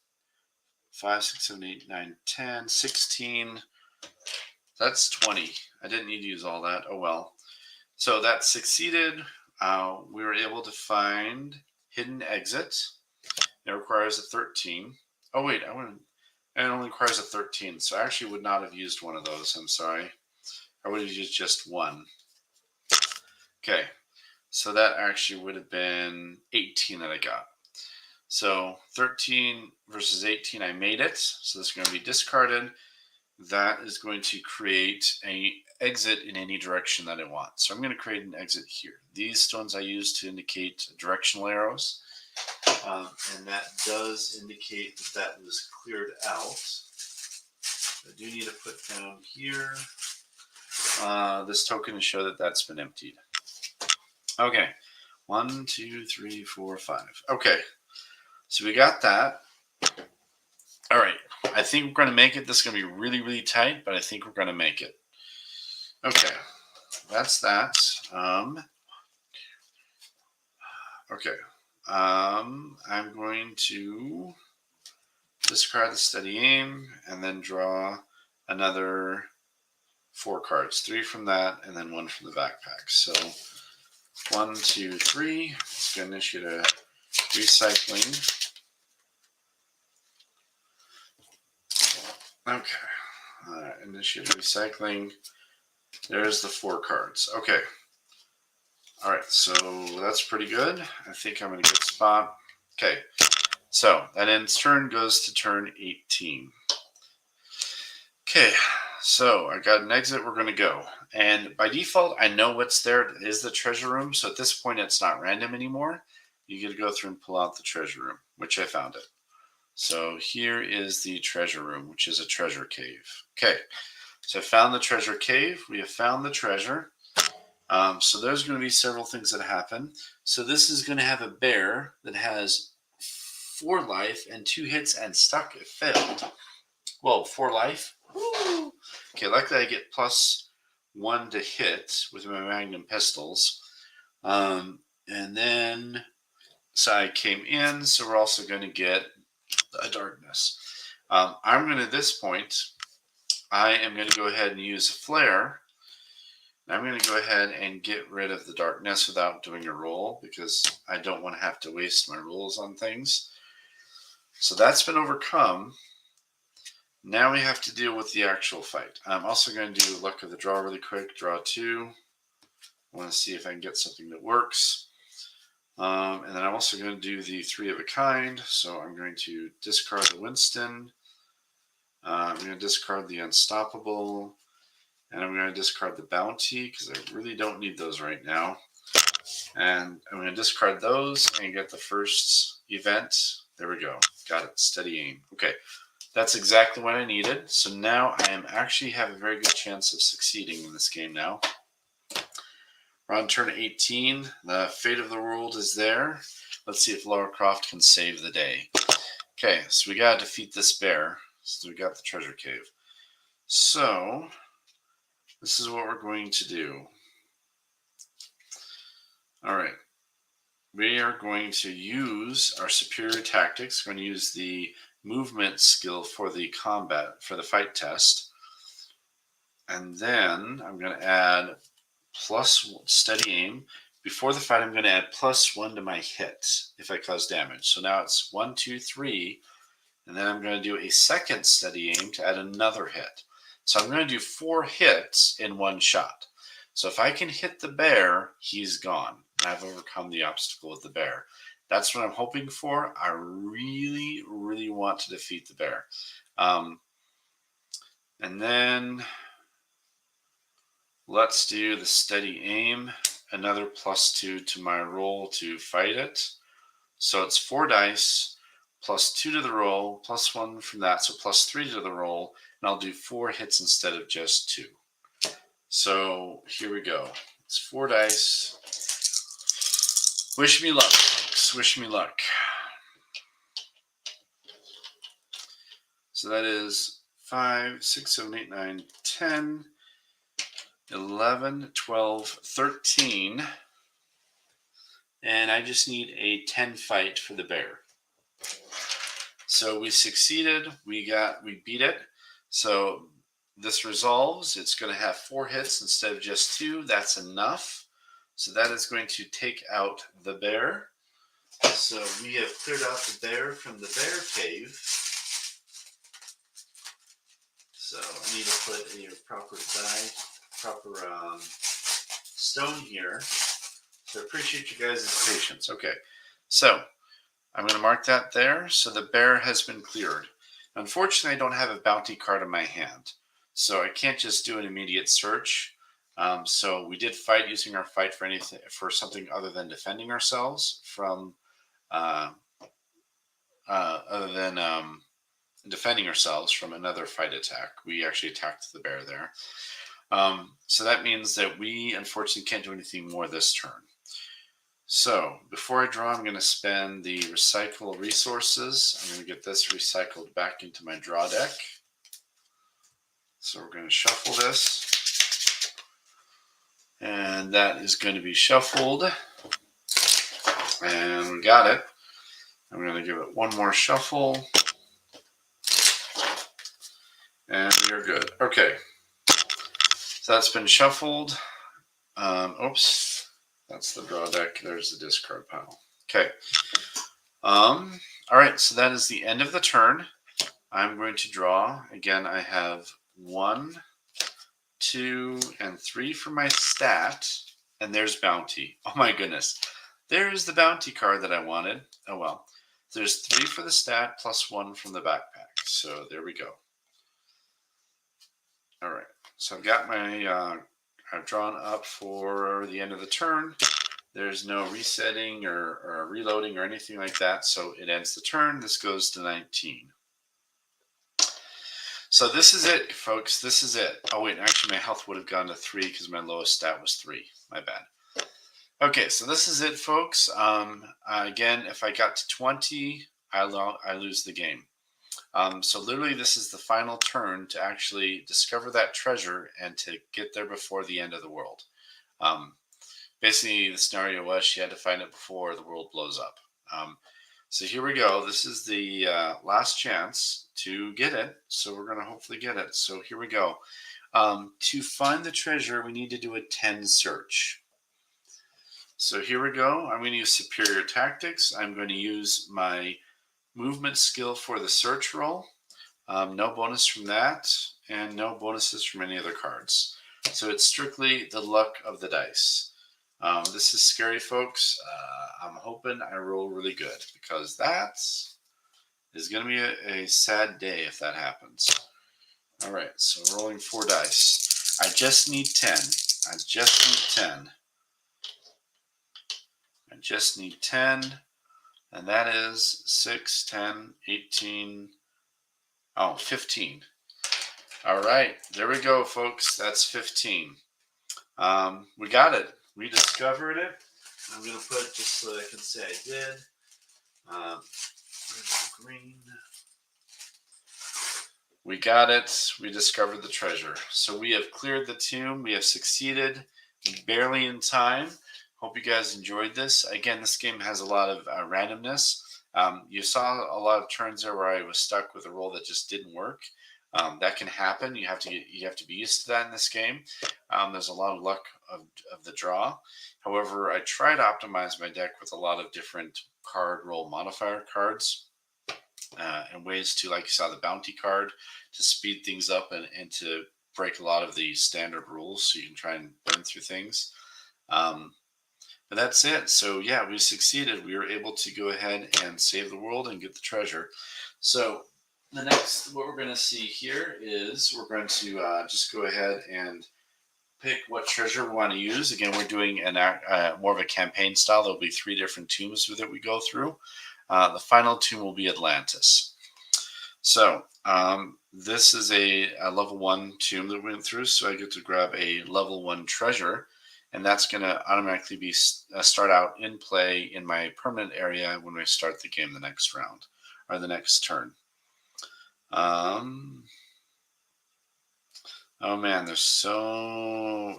5, 6, 7, 8, 9, 10, 16. That's 20. I didn't need to use all that. Oh well. So that succeeded. We were able to find hidden exit. It requires a 13. Oh wait, it only requires a 13. So I actually would not have used one of those. I'm sorry. I would have used just 1. Okay. So that actually would have been 18 that I got. So 13 versus 18, I made it. So this is going to be discarded. That is going to create an exit in any direction that I want. So I'm going to create an exit here. These stones I use to indicate directional arrows. And that does indicate that was cleared out. I do need to put down here this token to show that that's been emptied. Okay, 1, 2, 3, 4, 5. Okay, so we got that. All right, I think we're going to make it. This is going to be really, really tight, but I think we're going to make it. Okay, that's that. Okay, I'm going to discard the steady aim and then draw another 4 cards. 3 from that and then 1 from the backpack. So 1, 2, 3. It's going to initiate a recycling. Okay. Initiate recycling. There's the 4 cards. Okay. All right. So that's pretty good. I think I'm in a good spot. Okay. So that ends turn, goes to turn 18. Okay. So I got an exit. We're going to go. And by default, I know what's there is the treasure room. So at this point, it's not random anymore. You get to go through and pull out the treasure room, which I found it. So here is the treasure room, which is a treasure cave. Okay. So I found the treasure cave. We have found the treasure. So there's going to be several things that happen. So this is going to have a bear that has 4 life and 2 hits and stuck. It failed. Whoa, 4 life? Woo! Okay, luckily I get +1 to hit with my magnum pistols. And then, so I came in, so we're also going to get a darkness. I'm going to, at this point, I am going to go ahead and use a flare. I'm going to go ahead and get rid of the darkness without doing a roll because I don't want to have to waste my rolls on things. So that's been overcome. Now we have to deal with the actual fight. I'm also going to do luck of the draw really quick. Draw 2. I want to see if I can get something that works. And then I'm also going to do the 3 of a kind. So I'm going to discard the Winston. I'm going to discard the Unstoppable. And I'm going to discard the Bounty because I really don't need those right now. And I'm going to discard those and get the first event. There we go. Got it. Steady aim. Okay. That's exactly what I needed. So now I am actually have a very good chance of succeeding in this game now. We're on turn 18. The fate of the world is there. Let's see if Laura Croft can save the day. Okay, so we got to defeat this bear. So we got the treasure cave. So this is what we're going to do. All right. We are going to use our superior tactics. We're going to use the movement skill for the combat, for the fight test. And then I'm going to add plus steady aim. Before the fight, I'm going to add +1 to my hit if I cause damage. So now it's 1, 2, 3. And then I'm going to do a second steady aim to add another hit. So I'm going to do 4 hits in one shot. So if I can hit the bear, he's gone. I've overcome the obstacle with the bear. That's what I'm hoping for. I really, really want to defeat the bear. And then let's do the steady aim. Another +2 to my roll to fight it. So it's 4 dice, +2 to the roll, +1 from that, so +3 to the roll. And I'll do 4 hits instead of just 2. So here we go. It's 4 dice. Wish me luck, folks. Wish me luck. So that is 5, 6, 7, 8, 9, 10, 11, 12, 13. And I just need a 10 fight for the bear. So we succeeded. We beat it. So this resolves. It's going to have 4 hits instead of just 2. That's enough. So that is going to take out the bear. So we have cleared out the bear from the bear cave. So I need to put a proper stone here. So I appreciate you guys' patience. Okay, so I'm going to mark that there. So the bear has been cleared. Unfortunately, I don't have a bounty card in my hand. So I can't just do an immediate search. So we did fight using our fight for something other than defending ourselves from defending ourselves from another fight attack. We actually attacked the bear there. So that means that we unfortunately can't do anything more this turn. So before I draw, I'm going to spend the recycle resources. I'm going to get this recycled back into my draw deck. So we're going to shuffle this. And that is going to be shuffled. And we got it. I'm going to give it one more shuffle. And we are good. Okay. So that's been shuffled. Oops. That's the draw deck. There's the discard pile. Okay. All right. So that is the end of the turn. I'm going to draw. Again, I have 1, 2, and 3 for my stat. And there's bounty. Oh my goodness. There's the bounty card that I wanted. Oh well. There's 3 for the stat plus 1 from the backpack. So there we go. All right. So I've got my, I've drawn up for the end of the turn. There's no resetting or reloading or anything like that. So it ends the turn. This goes to 19. So this is it, folks. This is it. Oh, wait. Actually, my health would have gone to 3 because my lowest stat was 3. My bad. Okay, so this is it, folks. Again, if I got to 20, I lose the game. So literally, this is the final turn to actually discover that treasure and to get there before the end of the world. Basically, the scenario was she had to find it before the world blows up. So here we go. This is the last chance to get it. So we're going to hopefully get it. So here we go. To find the treasure, we need to do a 10 search. So here we go. I'm going to use superior tactics. I'm going to use my movement skill for the search roll. No bonus from that, and no bonuses from any other cards. So it's strictly the luck of the dice. This is scary, folks. I'm hoping I roll really good because that is going to be a sad day if that happens. All right, so rolling 4 dice. I just need 10. I just need 10. I just need 10, and that is 6, 10, 18, 15. All right, there we go, folks. That's 15. We got it. We discovered it. I'm going to put just so I can say I did. Where's the green? We got it. We discovered the treasure. So we have cleared the tomb. We have succeeded barely in time. Hope you guys enjoyed this. Again, this game has a lot of randomness. You saw a lot of turns there where I was stuck with a roll that just didn't work. That can happen. You have to be used to that in this game. There's a lot of luck of the draw. However, I try to optimize my deck with a lot of different card roll modifier cards and ways to, like you saw, the bounty card to speed things up and to break a lot of the standard rules so you can try and burn through things. But that's it. So yeah, we succeeded. We were able to go ahead and save the world and get the treasure. So the next, what we're going to see here is we're going to just go ahead and pick what treasure we want to use. Again, we're doing more of a campaign style. There'll be 3 different tombs that we go through. The final tomb will be Atlantis. So this is a level 1 tomb that we went through. So I get to grab a level 1 treasure. And that's going to automatically be start out in play in my permanent area when we start the game the next round or the next turn. Oh man, there's so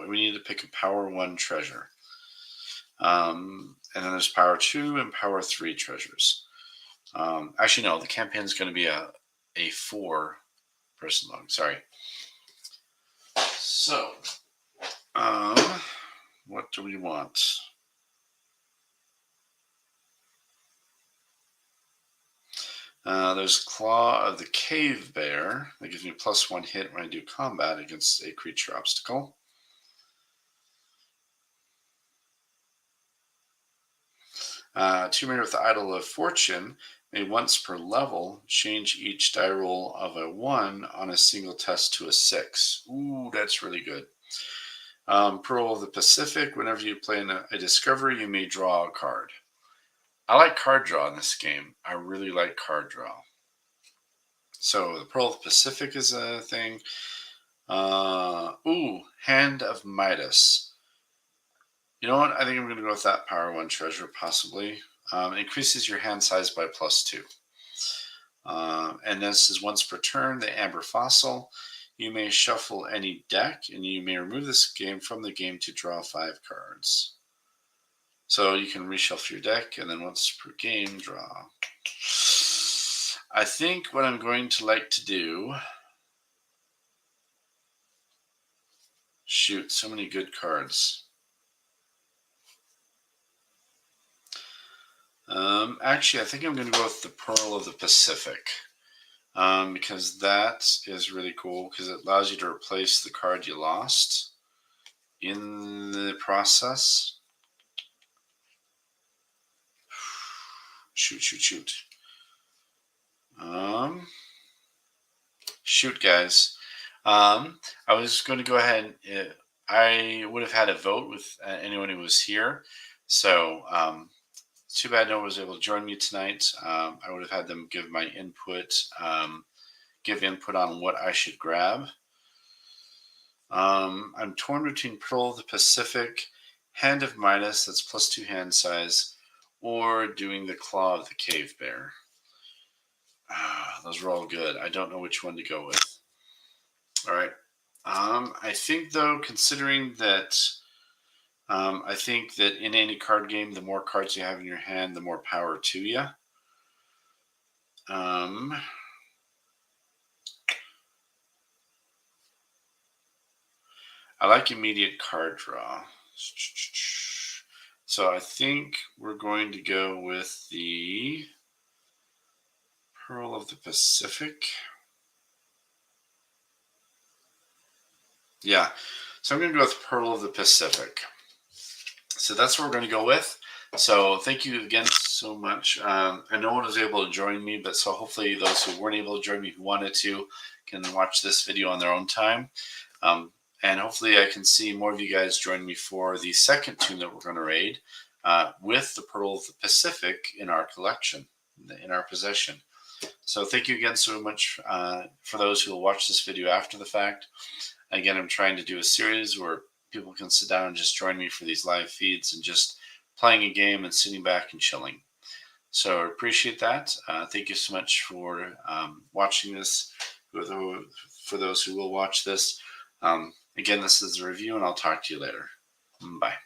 we need to pick a power 1 treasure. And then there's power 2 and power 3 treasures. Actually, no, the campaign is going to be a 4-person long. Sorry. So. What do we want? There's Claw of the Cave Bear. That gives me +1 hit when I do combat against a creature obstacle. Tomb Raider with the Idol of Fortune may once per level change each die roll of a 1 on a single test to a 6. Ooh, that's really good. Pearl of the Pacific, whenever you play a discovery, you may draw a card. I like card draw in this game. I really like card draw. So the Pearl of the Pacific is a thing. Hand of Midas. You know what? I think I'm going to go with that power 1 treasure, possibly. Increases your hand size by +2. And this is once per turn, the Amber Fossil. You may shuffle any deck, and you may remove this game from the game to draw 5 cards. So you can reshuffle your deck, and then once per game, draw. I think what I'm going to like to do... Shoot, so many good cards. Actually, I think I'm going to go with the Pearl of the Pacific. because that is really cool because it allows you to replace the card you lost in the process. Shoot. Shoot, guys. I was going to go ahead. I would have had a vote with anyone who was here. So, too bad no one was able to join me tonight. I would have had them give my input, give input on what I should grab. I'm torn between Pearl of the Pacific, Hand of Midas, that's +2 hand size, or doing the Claw of the Cave Bear. Those are all good. I don't know which one to go with. All right. I think, though, considering that I think that in any card game, the more cards you have in your hand, the more power to you. I like immediate card draw. So I think we're going to go with the Pearl of the Pacific. Yeah. So I'm going to go with Pearl of the Pacific. So that's what we're going to go with. So thank you again so much. No one was able to join me, but so hopefully those who weren't able to join me who wanted to can watch this video on their own time. And hopefully I can see more of you guys join me for the second tune that we're going to raid with the Pearl of the Pacific in our collection, in our possession. So thank you again so much for those who will watch this video after the fact. Again, I'm trying to do a series where people can sit down and just join me for these live feeds and just playing a game and sitting back and chilling. So I appreciate that. Thank you so much for watching this, for those who will watch this. Again, this is a review, and I'll talk to you later. Bye.